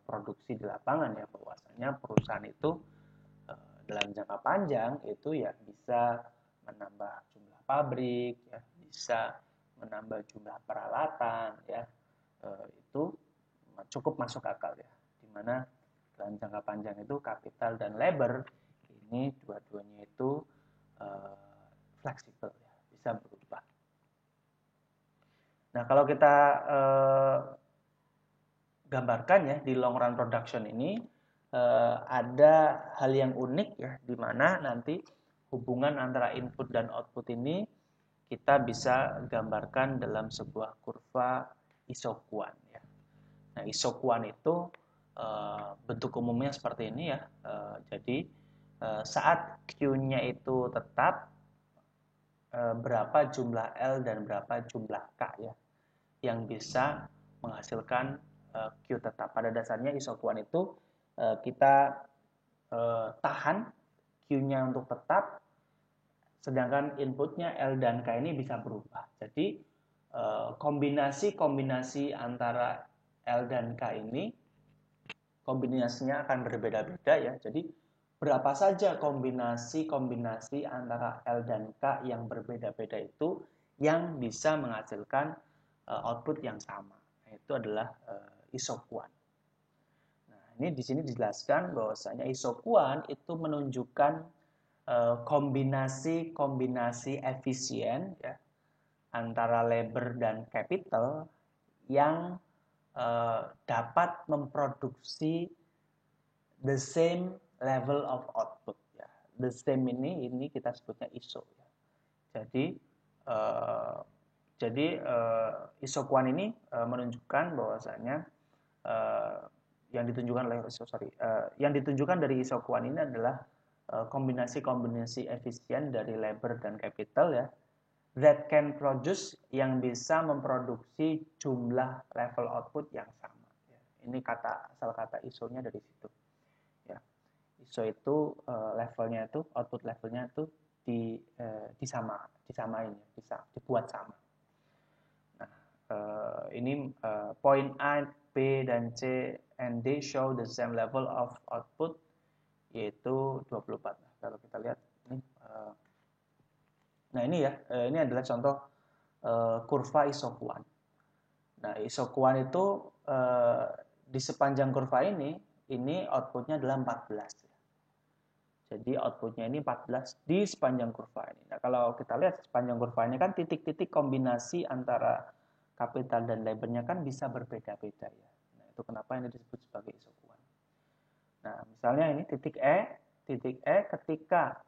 produksi di lapangan ya, bahwasanya perusahaan itu dalam jangka panjang itu ya bisa menambah jumlah pabrik, ya, bisa menambah jumlah peralatan, ya, itu cukup masuk akal ya. Dimana dalam jangka panjang itu kapital dan labor ini dua-duanya itu fleksibel ya, bisa berubah. Nah, kalau kita gambarkan ya di long run production ini ada hal yang unik ya, di mana nanti hubungan antara input dan output ini kita bisa gambarkan dalam sebuah kurva isokuan ya. Nah, isokuan itu bentuk umumnya seperti ini ya. Jadi saat Q-nya itu tetap, berapa jumlah L dan berapa jumlah K ya yang bisa menghasilkan Q tetap. Pada dasarnya isokuan itu kita tahan Q-nya untuk tetap, sedangkan inputnya L dan K ini bisa berubah. Jadi kombinasi-kombinasi antara L dan K ini kombinasinya akan berbeda-beda ya. Jadi berapa saja kombinasi-kombinasi antara L dan K yang berbeda-beda itu yang bisa menghasilkan output yang sama. Nah, itu adalah isokuan. Nah, ini di sini dijelaskan bahwasanya isokuan itu menunjukkan kombinasi-kombinasi efisien ya, antara labor dan capital yang dapat memproduksi the same level of output ya. The same ini kita sebutnya ISO ya. Jadi isokuan ini menunjukkan bahwasanya yang ditunjukkan dari isokuan ini adalah kombinasi-kombinasi efisien dari labor dan capital ya, that can produce, yang bisa memproduksi jumlah level output yang sama. Ini asal kata ISO-nya dari situ. Ya. ISO itu levelnya itu, output levelnya itu disamain, bisa dibuat sama. Nah, ini point A, B, dan C and D show the same level of output, yaitu 24. Nah, kalau kita lihat ini, nah ini ya, ini adalah contoh kurva isokuan. Nah, isokuan itu di sepanjang kurva ini outputnya adalah 14. Jadi outputnya ini 14 di sepanjang kurva ini. Nah, kalau kita lihat sepanjang kurva ini kan titik-titik kombinasi antara kapital dan labornya kan bisa berbeda-beda ya. Nah, itu kenapa ini disebut sebagai isokuan. Nah, misalnya ini titik E ketika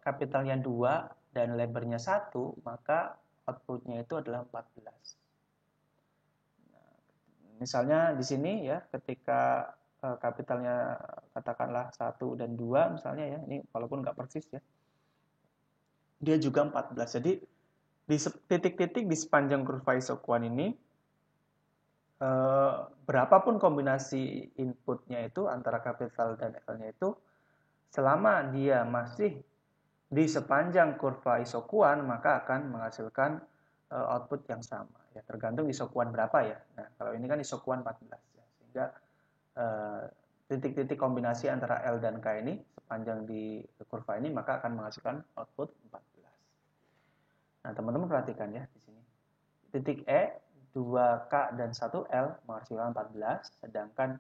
kapitalnya 2 dan labornya 1, maka outputnya itu adalah 14. Nah, misalnya di sini ya, ketika kapitalnya katakanlah 1 dan 2 misalnya ya, ini walaupun nggak persis ya, dia juga 14. Jadi di titik-titik di sepanjang kurva isokuan ini, berapapun kombinasi inputnya itu antara kapital dan L-nya itu, selama dia masih di sepanjang kurva isokuan, maka akan menghasilkan output yang sama. Ya, tergantung isokuan berapa ya. Nah, kalau ini kan isokuan 14 ya, sehingga titik-titik kombinasi antara L dan K ini sepanjang di kurva ini maka akan menghasilkan output 14. Nah, teman-teman perhatikan ya di sini. Titik E 2K dan 1L menghasilkan 14, sedangkan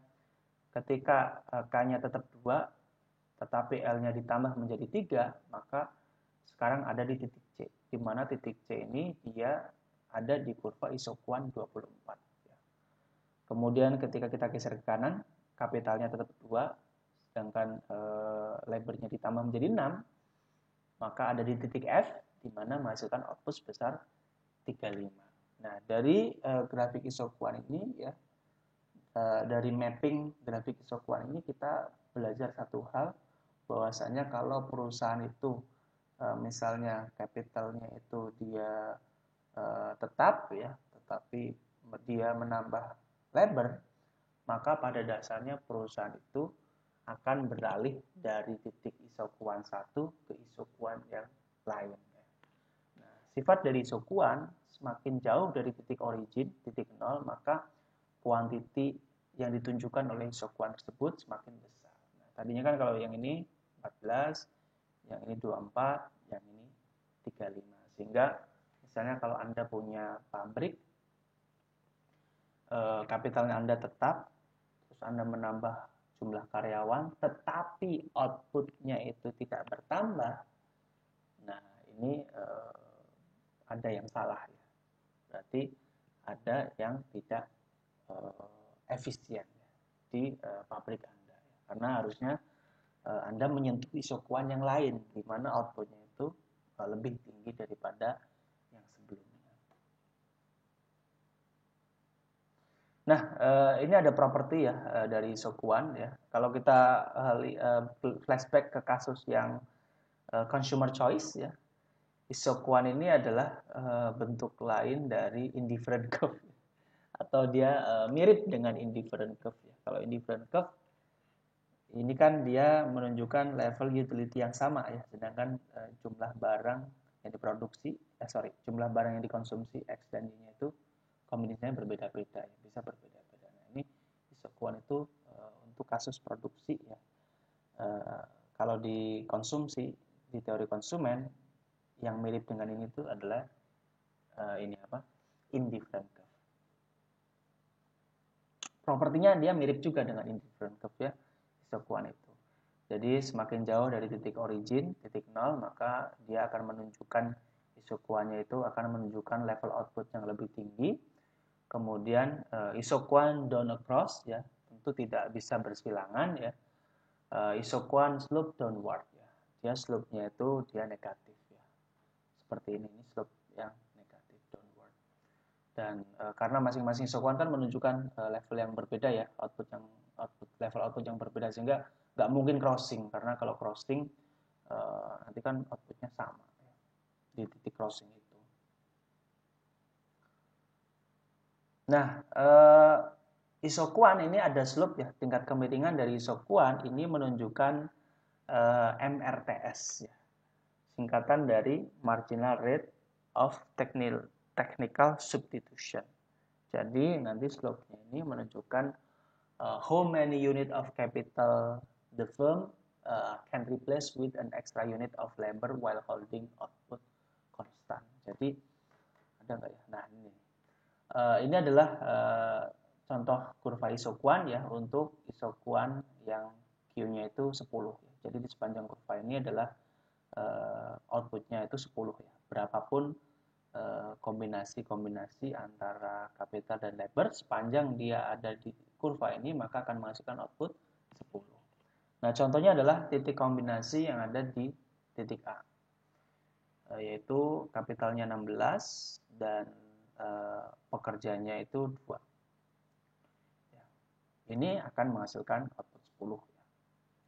ketika K-nya tetap 2 tetapi L-nya ditambah menjadi 3, maka sekarang ada di titik C, di mana titik C ini dia ada di kurva isokuan 24. Kemudian ketika kita geser ke kanan, kapitalnya tetap 2, sedangkan labornya ditambah menjadi 6, maka ada di titik F, di mana menghasilkan output sebesar 35. Nah, dari grafik isokuan ini ya, dari mapping grafik isokuan ini kita belajar satu hal, bahwasanya kalau perusahaan itu misalnya kapitalnya itu dia tetap ya, tetapi dia menambah labor, maka pada dasarnya perusahaan itu akan beralih dari titik isokuan 1 ke isokuan yang lain. Nah, sifat dari isokuan, semakin jauh dari titik origin, titik 0, maka kuantiti yang ditunjukkan oleh isokuan tersebut semakin besar. Nah, tadinya kan kalau yang ini 14, yang ini 24, yang ini 35. Sehingga misalnya kalau Anda punya pabrik, kapitalnya Anda tetap, terus Anda menambah jumlah karyawan, tetapi outputnya itu tidak bertambah. Nah, ini ada yang salah ya. Berarti ada yang tidak efisien ya, di pabrik Anda. Ya. Karena harusnya Anda menyentuh isokuan yang lain, di mana outputnya itu lebih tinggi daripada yang sebelumnya. Nah, ini ada properti ya dari isokuan ya. Kalau kita flashback ke kasus yang consumer choice ya, isokuan ini adalah bentuk lain dari indifferent curve atau dia mirip dengan indifferent curve ya. Kalau indifferent curve ini kan dia menunjukkan level utility yang sama ya, sedangkan jumlah barang yang diproduksi, jumlah barang yang dikonsumsi X dan Y-nya itu kombinasinya berbeda-beda ya, bisa berbeda-beda. Nah, ini isokuan itu untuk kasus produksi ya. Kalau dikonsumsi di teori konsumen yang mirip dengan ini itu adalah indifferent curve. Propertinya dia mirip juga dengan indifferent curve ya, isokuan itu. Jadi semakin jauh dari titik origin, titik nol, maka dia akan menunjukkan isokuannya itu akan menunjukkan level output yang lebih tinggi. Kemudian isokuan down across ya, tentu tidak bisa bersilangan ya. Isokuan slope downward ya. Dia slope-nya itu dia negatif ya. Seperti ini slope yang negatif downward. Dan karena masing-masing isokuan kan menunjukkan level yang berbeda ya, level output yang berbeda, sehingga nggak mungkin crossing, karena kalau crossing nanti kan outputnya sama ya, di titik crossing itu. Nah, isokuan ini ada slope ya, tingkat kemiringan dari isokuan ini menunjukkan MRTS ya, singkatan dari marginal rate of technical substitution. Jadi nanti slope-nya ini menunjukkan how many unit of capital the firm can replace with an extra unit of labor while holding output constant. Jadi ada nggak ya? Nah ini adalah contoh kurva isokuan ya, untuk isokuan yang Q-nya itu 10 ya. Jadi di sepanjang kurva ini adalah outputnya itu 10 ya. Berapapun kombinasi antara kapital dan labor, sepanjang dia ada di kurva ini maka akan menghasilkan output 10. Nah, contohnya adalah titik kombinasi yang ada di titik A, yaitu kapitalnya 16 dan pekerjanya itu 2. Ya. Ini akan menghasilkan output 10. Ya.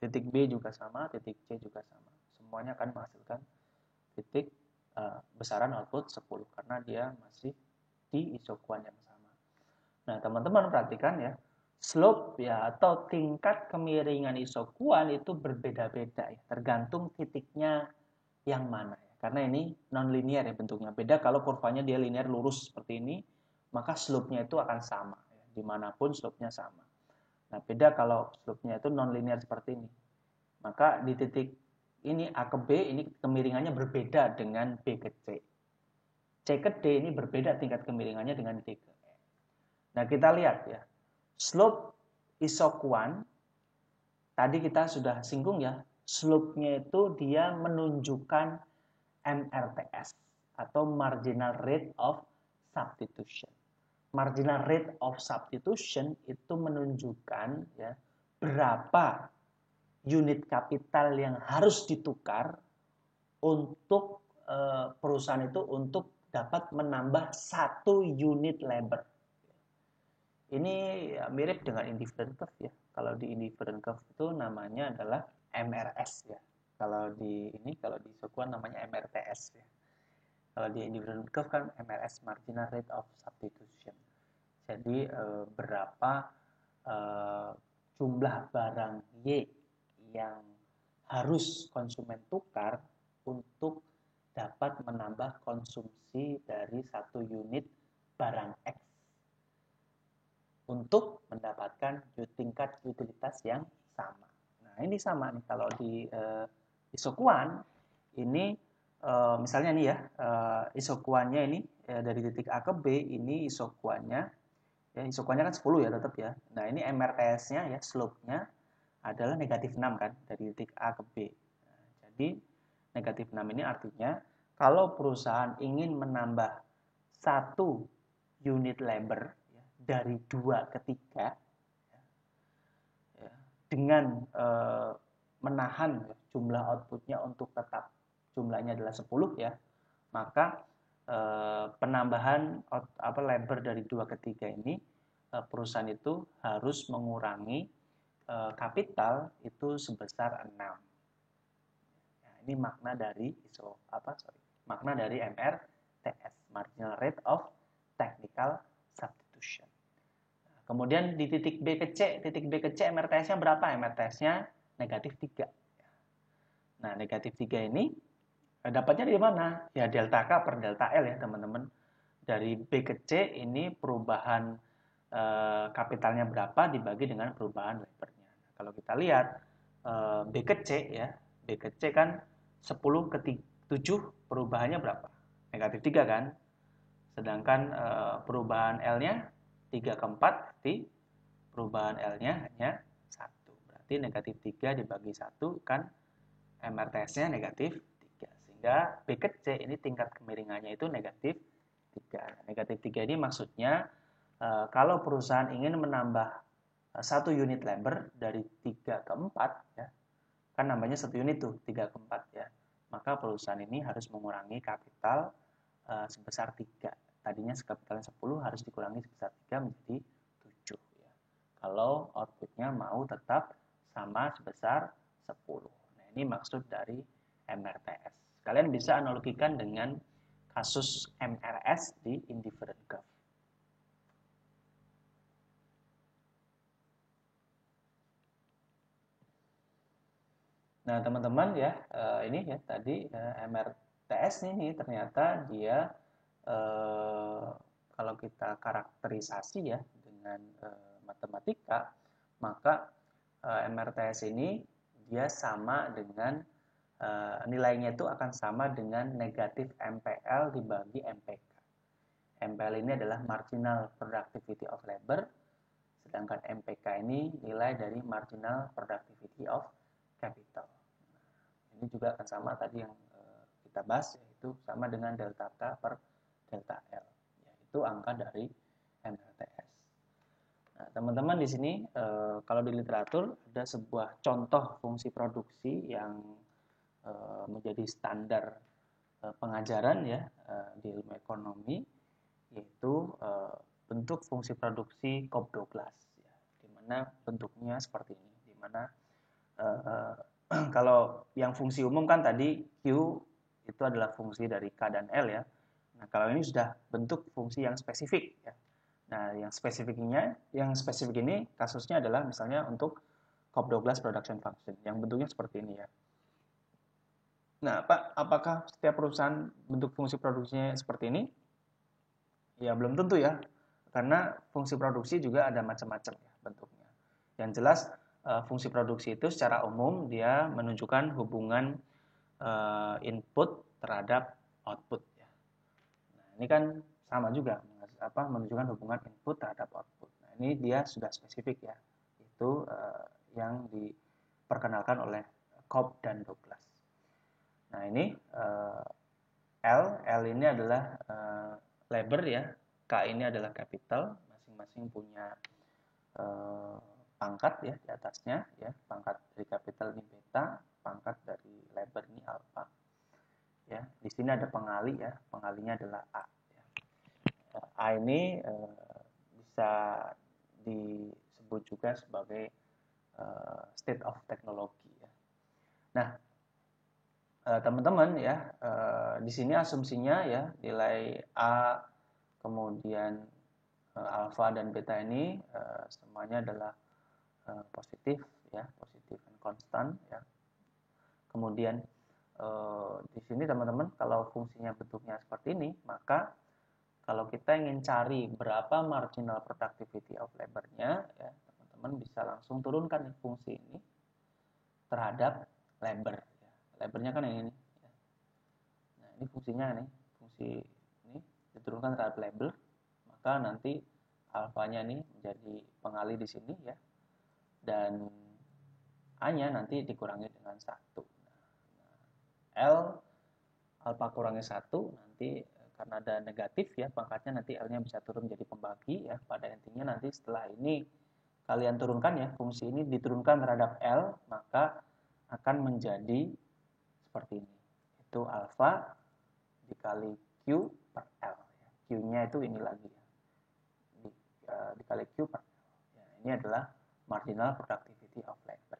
Titik B juga sama, titik C juga sama. Semuanya akan menghasilkan titik besaran output 10 karena dia masih di isokuan yang sama. Nah, teman-teman perhatikan ya, slope ya atau tingkat kemiringan isokuan itu berbeda-beda ya, tergantung titiknya yang mana ya. Karena ini non-linear ya bentuknya. Beda kalau kurvanya dia linear lurus seperti ini, maka slope-nya itu akan sama ya, dimanapun slope-nya sama. Nah, beda kalau slope-nya itu non-linear seperti ini. Maka di titik ini A ke B ini kemiringannya berbeda dengan B ke C. C ke D ini berbeda tingkat kemiringannya dengan D ke E. Nah, kita lihat ya. Slope isokuan tadi kita sudah singgung ya. Slope-nya itu dia menunjukkan MRTS atau marginal rate of substitution. Marginal rate of substitution itu menunjukkan ya berapa unit kapital yang harus ditukar untuk perusahaan itu untuk dapat menambah 1 unit labor. Ini ya, mirip dengan indifferent curve ya. Kalau di indifferent curve itu namanya adalah MRS ya. Kalau di isokuan namanya MRTS ya. Kalau di indifferent curve kan MRS, marginal rate of substitution. Jadi berapa jumlah barang Y yang harus konsumen tukar untuk dapat menambah konsumsi dari 1 unit barang X untuk mendapatkan tingkat utilitas yang sama. Nah, ini sama nih kalau di isokuan ini misalnya nih ya, isokuannya ini dari titik A ke B ini isokuannya, ya isokuannya kan 10 ya tetap ya. Nah ini MRTS-nya ya, slope-nya adalah negatif 6 kan, dari titik A ke B. Nah, jadi negatif 6 ini artinya kalau perusahaan ingin menambah 1 unit labor ya, dari 2 ke 3 ya, dengan menahan jumlah outputnya untuk tetap jumlahnya adalah 10 ya, maka penambahan labor dari 2 ke 3 ini perusahaan itu harus mengurangi kapital itu sebesar 6. Nah, ini makna dari makna dari MRTS, marginal rate of technical substitution. Nah, kemudian di titik B ke C MRTS-nya berapa? MRTS-nya negatif 3. Nah, negatif 3 ini dapatnya di mana? Ya delta K per delta L ya teman-teman. Dari B ke C ini perubahan kapitalnya berapa dibagi dengan perubahan labornya. Nah, kalau kita lihat B ke C ya, B ke C kan 10 ke 7 perubahannya berapa? Negatif 3 kan? Sedangkan perubahan L-nya 3 ke 4 berarti perubahan L-nya hanya 1. Berarti negatif 3 dibagi 1 kan MRTS-nya negatif 3. Sehingga B ke C ini tingkat kemiringannya itu negatif 3. Negatif 3 ini maksudnya kalau perusahaan ingin menambah 1 unit labor dari 3 ke 4 ya, kan namanya 1 unit tuh 3 ke 4 ya, maka perusahaan ini harus mengurangi kapital sebesar 3. Tadinya kapitalnya 10 harus dikurangi sebesar 3 menjadi 7 ya. Kalau outputnya mau tetap sama sebesar 10. Nah, ini maksud dari MRTS. Kalian bisa analogikan dengan kasus MRS di indifferent curve. Nah, teman-teman ya, ini ya tadi MRTS ini ternyata dia kalau kita karakterisasi ya dengan matematika, maka MRTS ini dia sama dengan nilainya itu akan sama dengan negatif MPL dibagi MPK. MPL ini adalah marginal productivity of labor, sedangkan MPK ini nilai dari marginal productivity of capital. Nah, ini juga akan sama tadi yang kita bahas, yaitu sama dengan delta K per delta L, yaitu angka dari MRTS. Nah, teman-teman di sini kalau di literatur ada sebuah contoh fungsi produksi yang menjadi standar pengajaran ya di ilmu ekonomi, yaitu bentuk fungsi produksi Cobb-Douglas ya, di mana bentuknya seperti ini, di mana kalau yang fungsi umum kan tadi Q itu adalah fungsi dari K dan L ya. Nah, kalau ini sudah bentuk fungsi yang spesifik ya. Nah, yang spesifik ini kasusnya adalah misalnya untuk Cobb-Douglas production function yang bentuknya seperti ini ya. Nah, apakah setiap perusahaan bentuk fungsi produksinya seperti ini? Ya, belum tentu ya. Karena fungsi produksi juga ada macam-macam ya bentuknya. Yang jelas fungsi produksi itu secara umum dia menunjukkan hubungan input terhadap output ya. Nah, ini kan sama juga menunjukkan hubungan input terhadap output. Nah, ini dia sudah spesifik ya. Itu yang diperkenalkan oleh Cobb dan Douglas. Nah, ini L ini adalah labor ya, K ini adalah capital, masing-masing punya pangkat ya di atasnya ya, pangkat dari capital ini beta, pangkat dari labor ini alpha. Ya, di sini ada pengali ya, pengalinya adalah A. Ya. A ini bisa disebut juga sebagai state of technology ya. Nah, teman-teman ya, di sini asumsinya ya nilai A kemudian alfa dan beta ini semuanya adalah positif ya, positif dan konstan ya. Kemudian di sini teman-teman kalau fungsinya bentuknya seperti ini, maka kalau kita ingin cari berapa marginal productivity of labor-nya ya, teman-teman bisa langsung turunkan fungsi ini terhadap labor ya. Lebarnya kan yang ini. Nah, ini fungsinya nih, fungsi ini diturunkan terhadap label, maka nanti alfanya nih menjadi pengali di sini ya, dan A-nya nanti dikurangi dengan 1. L alfa kurangi 1 nanti karena ada negatif ya, pangkatnya nanti L-nya bisa turun menjadi pembagi ya. Pada intinya nanti setelah ini kalian turunkan ya, fungsi ini diturunkan terhadap L, maka akan menjadi seperti ini. Itu alfa dikali Q per L. Q-nya itu ini lagi ya. Dikali Q per L. Ya, ini adalah marginal productivity of labor.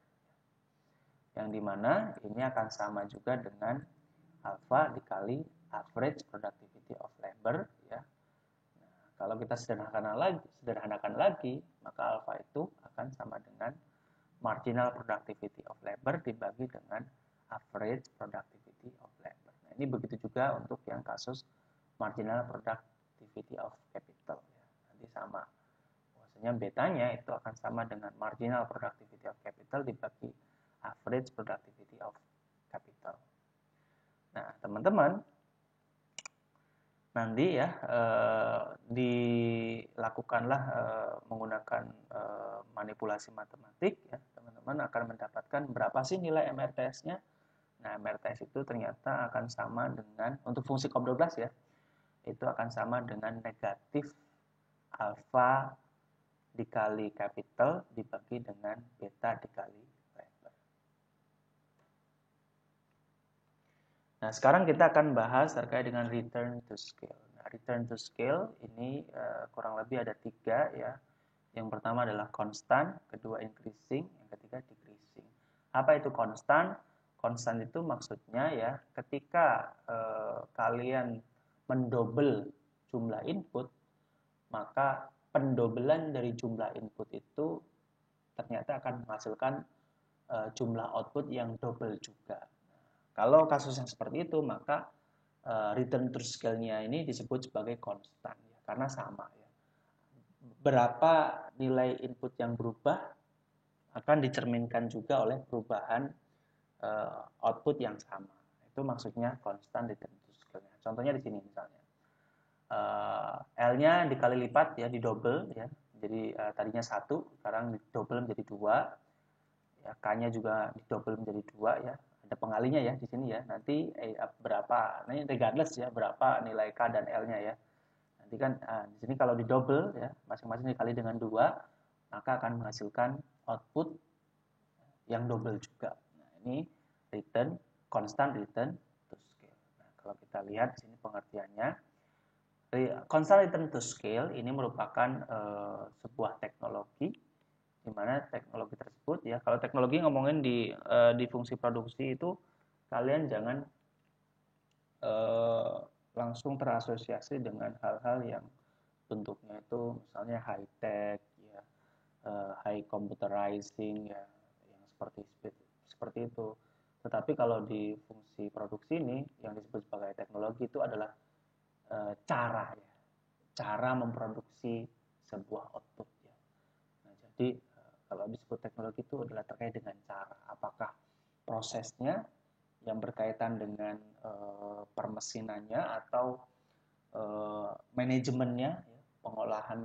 Yang dimana ini akan sama juga dengan alfa dikali average productivity of labor ya. Nah, kalau kita sederhanakan lagi, maka alfa itu akan sama dengan marginal productivity of labor dibagi dengan average productivity of labor. Nah, ini begitu juga untuk yang kasus marginal productivity of capital ya. Nanti sama. Bahwasanya betanya itu akan sama dengan marginal productivity of capital dibagi average productivity of capital. Nah, teman-teman, nanti ya dilakukanlah menggunakan manipulasi matematik ya, teman-teman akan mendapatkan berapa sih nilai MRTS-nya. Nah, MRTS itu ternyata akan sama dengan, untuk fungsi COP12 ya, itu akan sama dengan negatif alfa dikali capital dibagi dengan beta dikali labor. Nah, sekarang kita akan bahas terkait dengan return to scale. Nah, return to scale ini kurang lebih ada 3 ya. Yang pertama adalah constant, kedua increasing, yang ketiga decreasing. Apa itu constant? Constant itu maksudnya ya ketika kalian mendobel jumlah input, maka pendobelan dari jumlah input itu ternyata akan menghasilkan jumlah output yang double juga. Kalau kasus yang seperti itu, maka return to scale-nya ini disebut sebagai constant ya, karena sama ya. Berapa nilai input yang berubah akan dicerminkan juga oleh perubahan output yang sama. Itu maksudnya constant return to scale-nya. Contohnya di sini misalnya. L-nya dikali lipat ya, didouble ya. Jadi tadinya 1, sekarang didouble menjadi 2. Ya, K-nya juga didouble menjadi 2 ya. Ada pengalinya ya di sini ya. Nanti berapa, ini regardless ya, berapa nilai K dan L-nya ya. Nanti kan di sini kalau didouble ya, masing-masing dikali dengan 2, maka akan menghasilkan output yang double juga. Nah, ini return, constant return to scale. Nah, kalau kita lihat di sini pengertiannya, constant return to scale ini merupakan sebuah teknologi di mana teknologi tersebut ya, kalau teknologi ngomongin di fungsi produksi itu kalian jangan langsung terasosiasi dengan hal-hal yang bentuknya itu misalnya high tech ya, high computerizing ya, yang seperti itu. Tetapi kalau di fungsi produksi ini yang disebut sebagai teknologi itu adalah cara memproduksi sebuah output ya. Nah, jadi kalau disebut teknologi itu adalah terkait dengan cara, apakah prosesnya yang berkaitan dengan permesinannya atau manajemennya ya, pengelolaan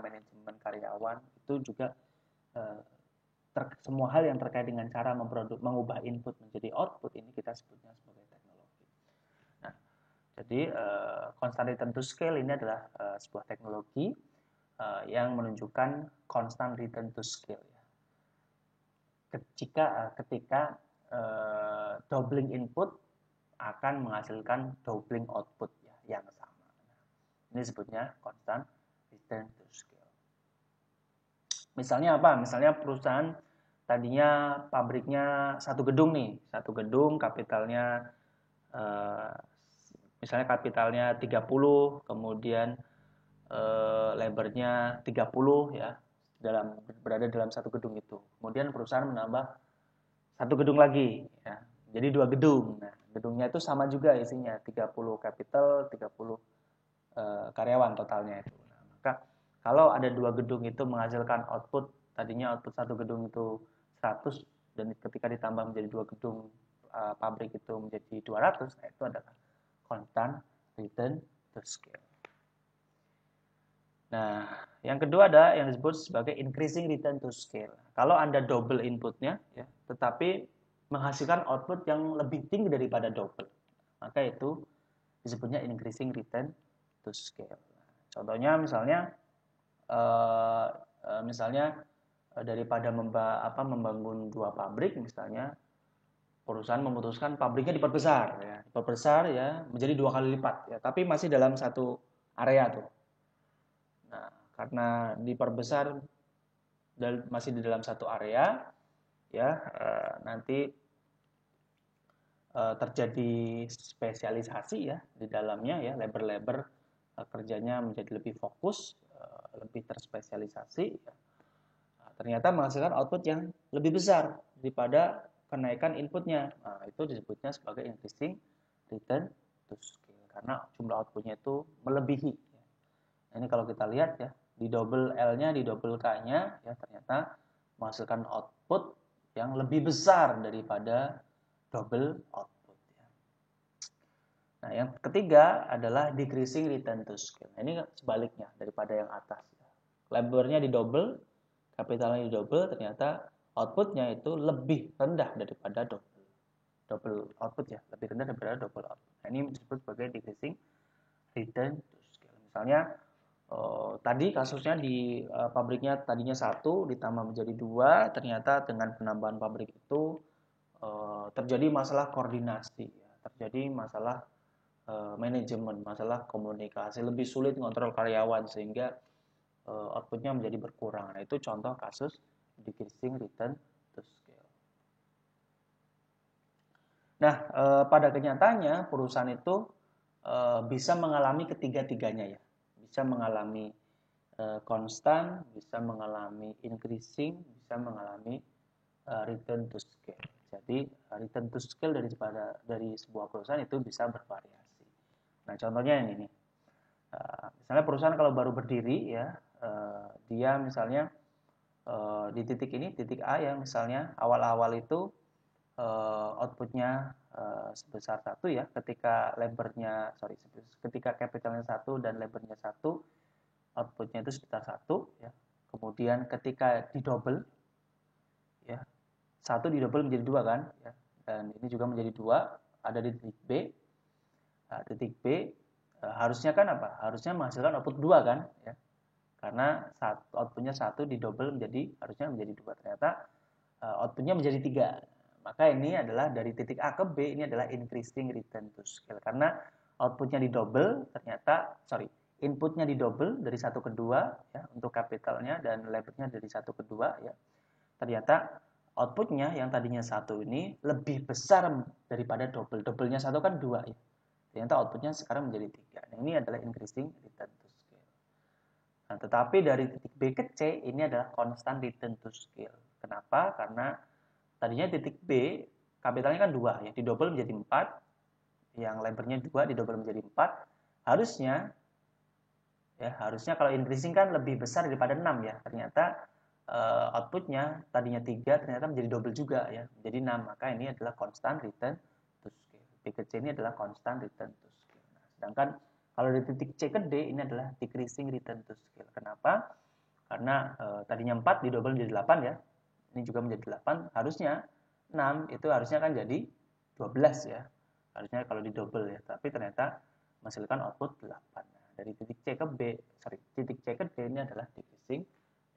manajemen karyawan itu juga semua hal yang terkait dengan cara mengubah input menjadi output ini kita sebutnya sebagai teknologi. Nah, jadi constant return to scale ini adalah sebuah teknologi yang menunjukkan constant return to scale ya. Ketika doubling input akan menghasilkan doubling output ya, yang sama. Nah, ini disebutnya constant return to scale. Misalnya apa? Misalnya perusahaan tadinya pabriknya satu gedung nih, satu gedung kapitalnya misalnya kapitalnya 30, kemudian lebarnya 30 ya, berada dalam satu gedung itu. Kemudian perusahaan menambah satu gedung lagi ya. Jadi 2 gedung. Nah, gedungnya itu sama juga isinya 30 capital, 30 karyawan totalnya itu. Nah, maka kalau ada 2 gedung itu menghasilkan output, tadinya output satu gedung itu 100 dan ketika ditambah menjadi 2 gedung pabrik itu menjadi 200, nah itu adalah constant return to scale. Nah, yang kedua ada yang disebut sebagai increasing return to scale. Kalau Anda double inputnya, ya, tetapi menghasilkan output yang lebih tinggi daripada double, maka itu disebutnya increasing return to scale. Contohnya misalnya, daripada membangun 2 pabrik, misalnya perusahaan memutuskan pabriknya diperbesar ya menjadi 2 kali lipat, ya, tapi masih dalam satu area tuh. Nah, karena diperbesar dan masih di dalam satu area, ya nanti terjadi spesialisasi ya di dalamnya, ya labor kerjanya menjadi lebih fokus, lebih terspesialisasi. Ya. Nah, ternyata menghasilkan output yang lebih besar daripada kenaikan inputnya. Nah, itu disebutnya sebagai increasing return to scale karena jumlah outputnya itu melebihi. Nah, ini kalau kita lihat ya, di double L-nya, di double K-nya, ya ternyata menghasilkan output yang lebih besar daripada double output. Ya. Nah, yang ketiga adalah decreasing return to scale. Nah, ini sebaliknya daripada yang atas. Ya. Labornya di double, kapitalnya di double, ternyata outputnya itu lebih rendah daripada double output ya, lebih rendah daripada double output. Nah, ini disebut sebagai decreasing return to scale. Misalnya tadi kasusnya di pabriknya tadinya 1 ditambah menjadi 2, ternyata dengan penambahan pabrik itu terjadi masalah koordinasi, ya, terjadi masalah manajemen, masalah komunikasi, lebih sulit mengontrol karyawan sehingga outputnya menjadi berkurang. Nah, itu contoh kasus decreasing return to scale. Nah, pada kenyataannya perusahaan itu bisa mengalami ketiga-tiganya ya, bisa mengalami konstan, bisa mengalami increasing, bisa mengalami return to scale. Jadi return to scale dari sebuah perusahaan itu bisa bervariasi. Nah, contohnya ini nih. Misalnya perusahaan kalau baru berdiri ya, dia misalnya di titik ini, titik A ya, misalnya awal-awal itu outputnya sebesar 1 ya, ketika capitalnya 1 dan labornya 1, outputnya itu sekitar 1 ya. Kemudian ketika didouble ya, 1 didouble menjadi 2 kan ya. Dan ini juga menjadi 2, ada di titik B. Nah, titik B harusnya kan apa? Harusnya menghasilkan output 2 kan ya. Karena outputnya 1 didouble harusnya menjadi 2. Ternyata outputnya menjadi 3. Maka ini adalah dari titik A ke B, ini adalah increasing return to scale. Karena outputnya didouble, inputnya didouble dari 1 ke 2 ya, untuk capitalnya dan labornya dari 1 ke 2 ya. Ternyata outputnya yang tadinya 1 ini lebih besar daripada double. Double-nya 1 kan 2 ya. Ternyata outputnya sekarang menjadi 3. Nah, ini adalah increasing return to scale. Nah, tetapi dari titik B ke C ini adalah constant return to scale. Kenapa? Karena tadinya titik B kapitalnya kan 2 ya, didouble menjadi 4. Yang labornya 2 didouble menjadi 4. Harusnya kalau increasing kan lebih besar daripada 6 ya. Ternyata outputnya tadinya 3 ternyata menjadi double juga ya, menjadi 6. Maka ini adalah constant return to scale. B ke C ini adalah constant return to scale. Nah, sedangkan kalau di titik C ke D ini adalah decreasing return to scale. Kenapa? Karena tadinya 4 didouble menjadi 8 ya. Ini juga menjadi 8. Harusnya 6 itu harusnya kan jadi 12 ya. Harusnya kalau didouble ya, tapi ternyata menghasilkan output 8. Nah, dari titik titik C ke D ini adalah decreasing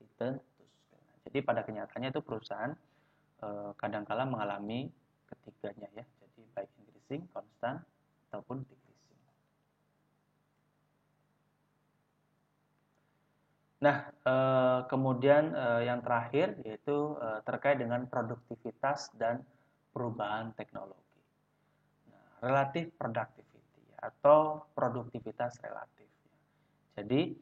return to scale. Nah, jadi pada kenyataannya itu perusahaan kadangkala mengalami ketiganya ya. Jadi baik increasing, constant ataupun decreasing. Nah, kemudian yang terakhir yaitu terkait dengan produktivitas dan perubahan teknologi. Nah, relative productivity atau produktivitas relatif. Jadi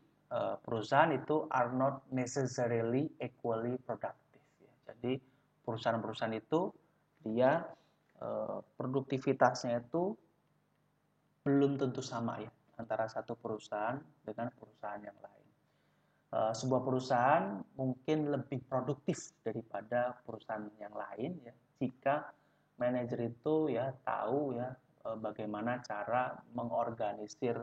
perusahaan itu are not necessarily equally productive. Jadi perusahaan-perusahaan itu dia produktivitasnya itu belum tentu sama ya antara satu perusahaan dengan perusahaan yang lain. Sebuah perusahaan mungkin lebih produktif daripada perusahaan yang lain ya jika manajer itu ya tahu ya bagaimana cara mengorganisir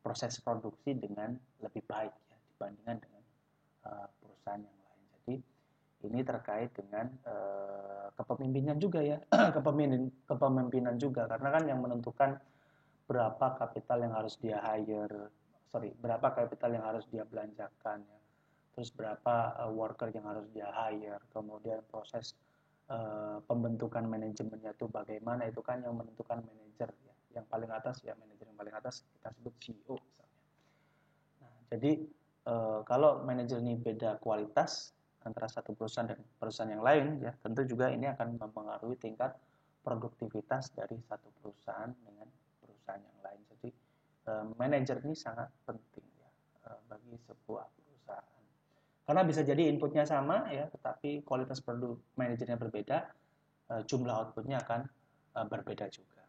proses produksi dengan lebih baik ya dibandingkan dengan perusahaan yang lain. Jadi ini terkait dengan kepemimpinan juga ya, kepemimpinan juga karena kan yang menentukan berapa kapital yang harus dia berapa kapital yang harus dia belanjakan ya. Terus berapa worker yang harus dia hire, kemudian proses pembentukan manajemennya itu bagaimana, itu kan yang menentukan manajer ya. Yang paling atas ya, manajer yang paling atas kita sebut CEO misalnya. Nah, jadi kalau manajer ini beda kualitas antara satu perusahaan dan perusahaan yang lain ya, tentu juga ini akan mempengaruhi tingkat produktivitas dari satu perusahaan dengan perusahaan yang lain. Jadi manajer ini sangat penting ya bagi sebuah perusahaan. Karena bisa jadi inputnya sama ya, tetapi kualitas produk manajernya berbeda, jumlah outputnya akan berbeda juga.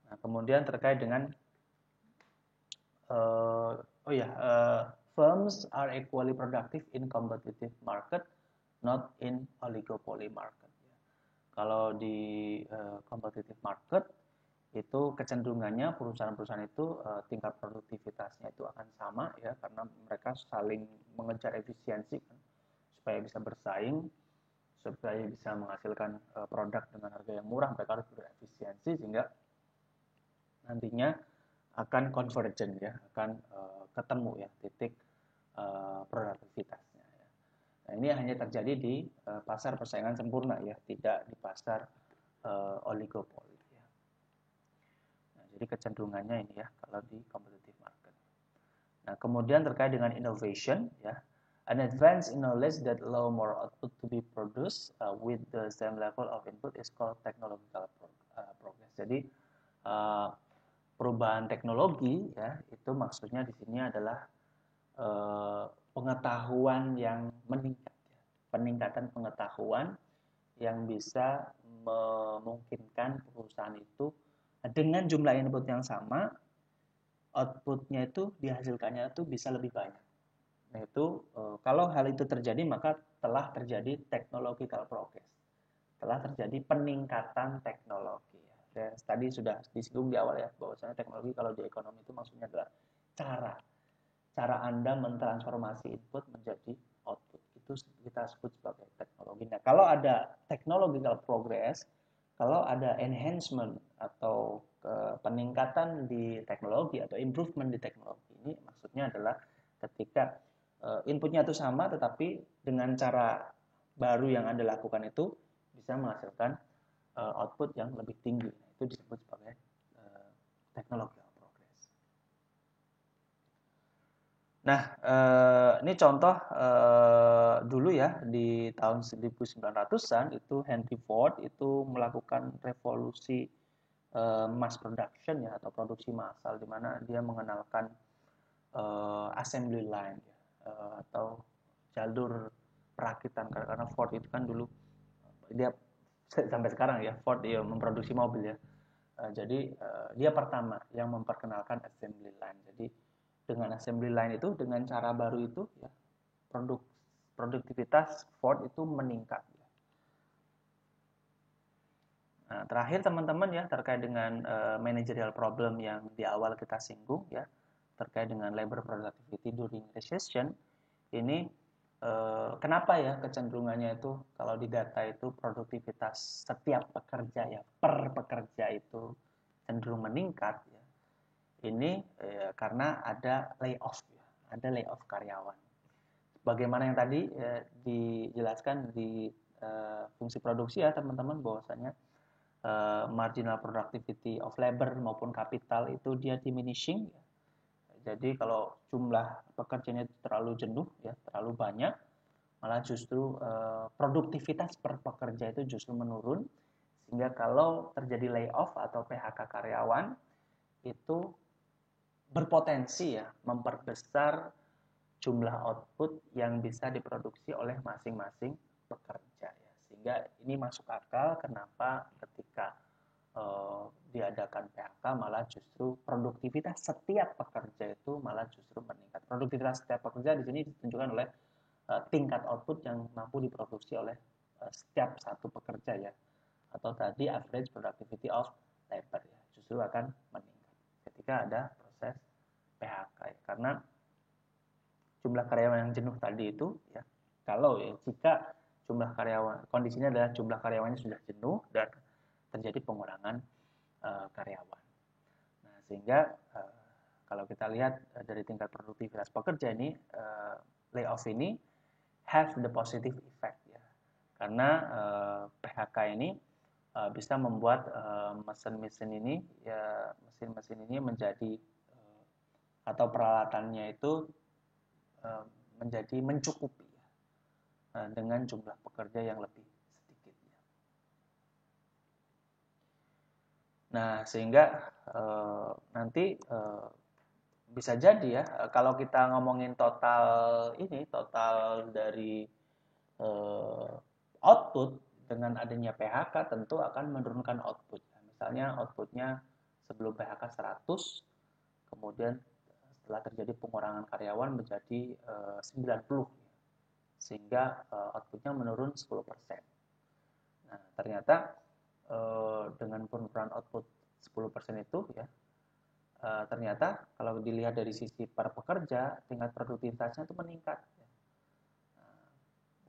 Nah, kemudian terkait dengan firms are equally productive in competitive market, not in oligopoly market. Kalau di competitive market itu kecenderungannya perusahaan-perusahaan itu tingkat produktivitasnya itu akan sama ya karena mereka saling mengejar efisiensi kan, supaya bisa bersaing, supaya bisa menghasilkan produk dengan harga yang murah, mereka harus berefisiensi sehingga nantinya akan convergent ya, akan ketemu ya titik produktivitasnya. Ya. Nah, ini hanya terjadi di pasar persaingan sempurna ya, tidak di pasar oligopoli. Ya. Nah, jadi kecenderungannya ini ya kalau di competitive market. Nah, kemudian terkait dengan innovation ya, an advance in knowledge that allow more output to be produced with the same level of input is called technological progress. Jadi perubahan teknologi ya itu maksudnya di sini adalah pengetahuan yang meningkat ya. Peningkatan pengetahuan yang bisa memungkinkan perusahaan itu dengan jumlah input yang sama outputnya itu dihasilkannya itu bisa lebih banyak. Nah itu kalau hal itu terjadi maka telah terjadi technological progress, telah terjadi peningkatan teknologi. Ya, tadi sudah disinggung di awal ya bahwasanya teknologi kalau di ekonomi itu maksudnya adalah cara Anda mentransformasi input menjadi output. Itu kita sebut sebagai teknologi. Nah, kalau ada technological progress, kalau ada enhancement atau peningkatan di teknologi atau improvement di teknologi ini maksudnya adalah ketika inputnya itu sama tetapi dengan cara baru yang Anda lakukan itu bisa menghasilkan output yang lebih tinggi. Itu disebut sebagai teknologi. Nah, ini contoh dulu ya di tahun 1900-an itu Henry Ford itu melakukan revolusi mass production ya atau produksi massal di mana dia mengenalkan assembly line ya, atau jalur perakitan karena Ford itu kan dulu dia sampai sekarang ya Ford dia memproduksi mobil ya. Jadi dia pertama yang memperkenalkan assembly line. Jadi dengan assembly line itu dengan cara baru itu ya produktivitas Ford itu meningkat. Nah, terakhir teman-teman ya terkait dengan managerial problem yang di awal kita singgung ya terkait dengan labor productivity during recession ini kenapa ya kecenderungannya itu kalau di data itu produktivitas setiap pekerja ya per pekerja itu cenderung meningkat ya. Ini karena ada layoff ya, ada layoff karyawan. Bagaimana yang tadi dijelaskan di fungsi produksi ya teman-teman bahwasanya marginal productivity of labor maupun kapital itu dia diminishing. Ya. Jadi kalau jumlah pekerjanya terlalu jenuh ya, terlalu banyak, malah justru produktivitas per pekerja itu justru menurun. Sehingga kalau terjadi layoff atau PHK karyawan itu berpotensi ya memperbesar jumlah output yang bisa diproduksi oleh masing-masing pekerja ya. Sehingga ini masuk akal kenapa ketika diadakan PHK malah justru produktivitas setiap pekerja itu malah justru meningkat. Produktivitas setiap pekerja di sini ditunjukkan oleh tingkat output yang mampu diproduksi oleh setiap satu pekerja ya atau tadi average productivity of labor ya, justru akan meningkat ketika ada proses PHK ya. Karena jumlah karyawan yang jenuh tadi itu ya, kalau ya jika jumlah karyawan, kondisinya adalah jumlah karyawannya sudah jenuh dan terjadi pengurangan karyawan. Nah, sehingga kalau kita lihat dari tingkat produktivitas pekerja ini, layoff ini have the positive effect ya. Karena PHK ini bisa membuat mesin-mesin ini ya, mesin-mesin ini menjadi atau peralatannya itu menjadi mencukupi ya, dengan jumlah pekerja yang lebih sedikit ya. Nah, sehingga nanti bisa jadi ya, kalau kita ngomongin total ini, total dari output dengan adanya PHK tentu akan menurunkan output. Misalnya outputnya sebelum PHK 100, kemudian setelah terjadi pengurangan karyawan menjadi 90, sehingga outputnya menurun 10%. Nah, ternyata dengan penurunan output 10% itu ya, ternyata kalau dilihat dari sisi para pekerja, tingkat produktivitasnya itu meningkat.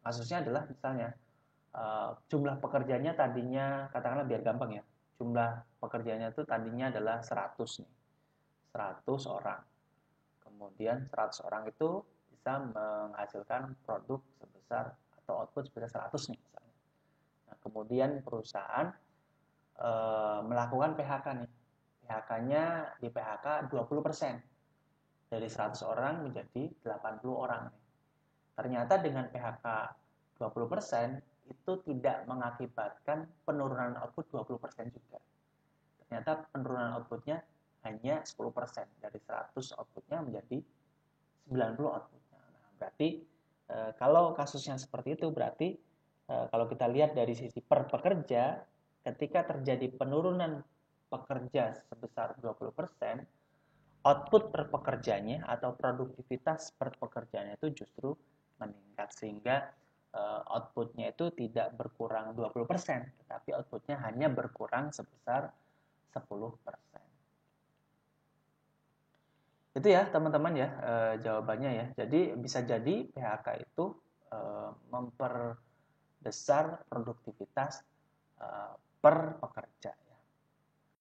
Kasusnya adalah misalnya jumlah pekerjanya tadinya, katakanlah biar gampang ya, jumlah pekerjanya itu tadinya adalah 100 nih, 100 orang. Kemudian 100 orang itu bisa menghasilkan produk sebesar atau output sebesar 100 nih misalnya. Nah, kemudian perusahaan melakukan PHK nih. PHK-nya di PHK 20%. Dari 100 orang menjadi 80 orang nih. Ternyata dengan PHK 20% itu tidak mengakibatkan penurunan output 20% juga. Ternyata penurunan outputnya hanya 10%. Dari 100 outputnya menjadi 90 outputnya. Nah, berarti kalau kasusnya seperti itu, berarti kalau kita lihat dari sisi per pekerja, ketika terjadi penurunan pekerja sebesar 20%, output per pekerjanya atau produktivitas per pekerjanya itu justru meningkat, sehingga outputnya itu tidak berkurang 20%, tetapi outputnya hanya berkurang sebesar 10%. Itu ya teman-teman ya, jawabannya ya. Jadi bisa jadi PHK itu memperbesar produktivitas per pekerja.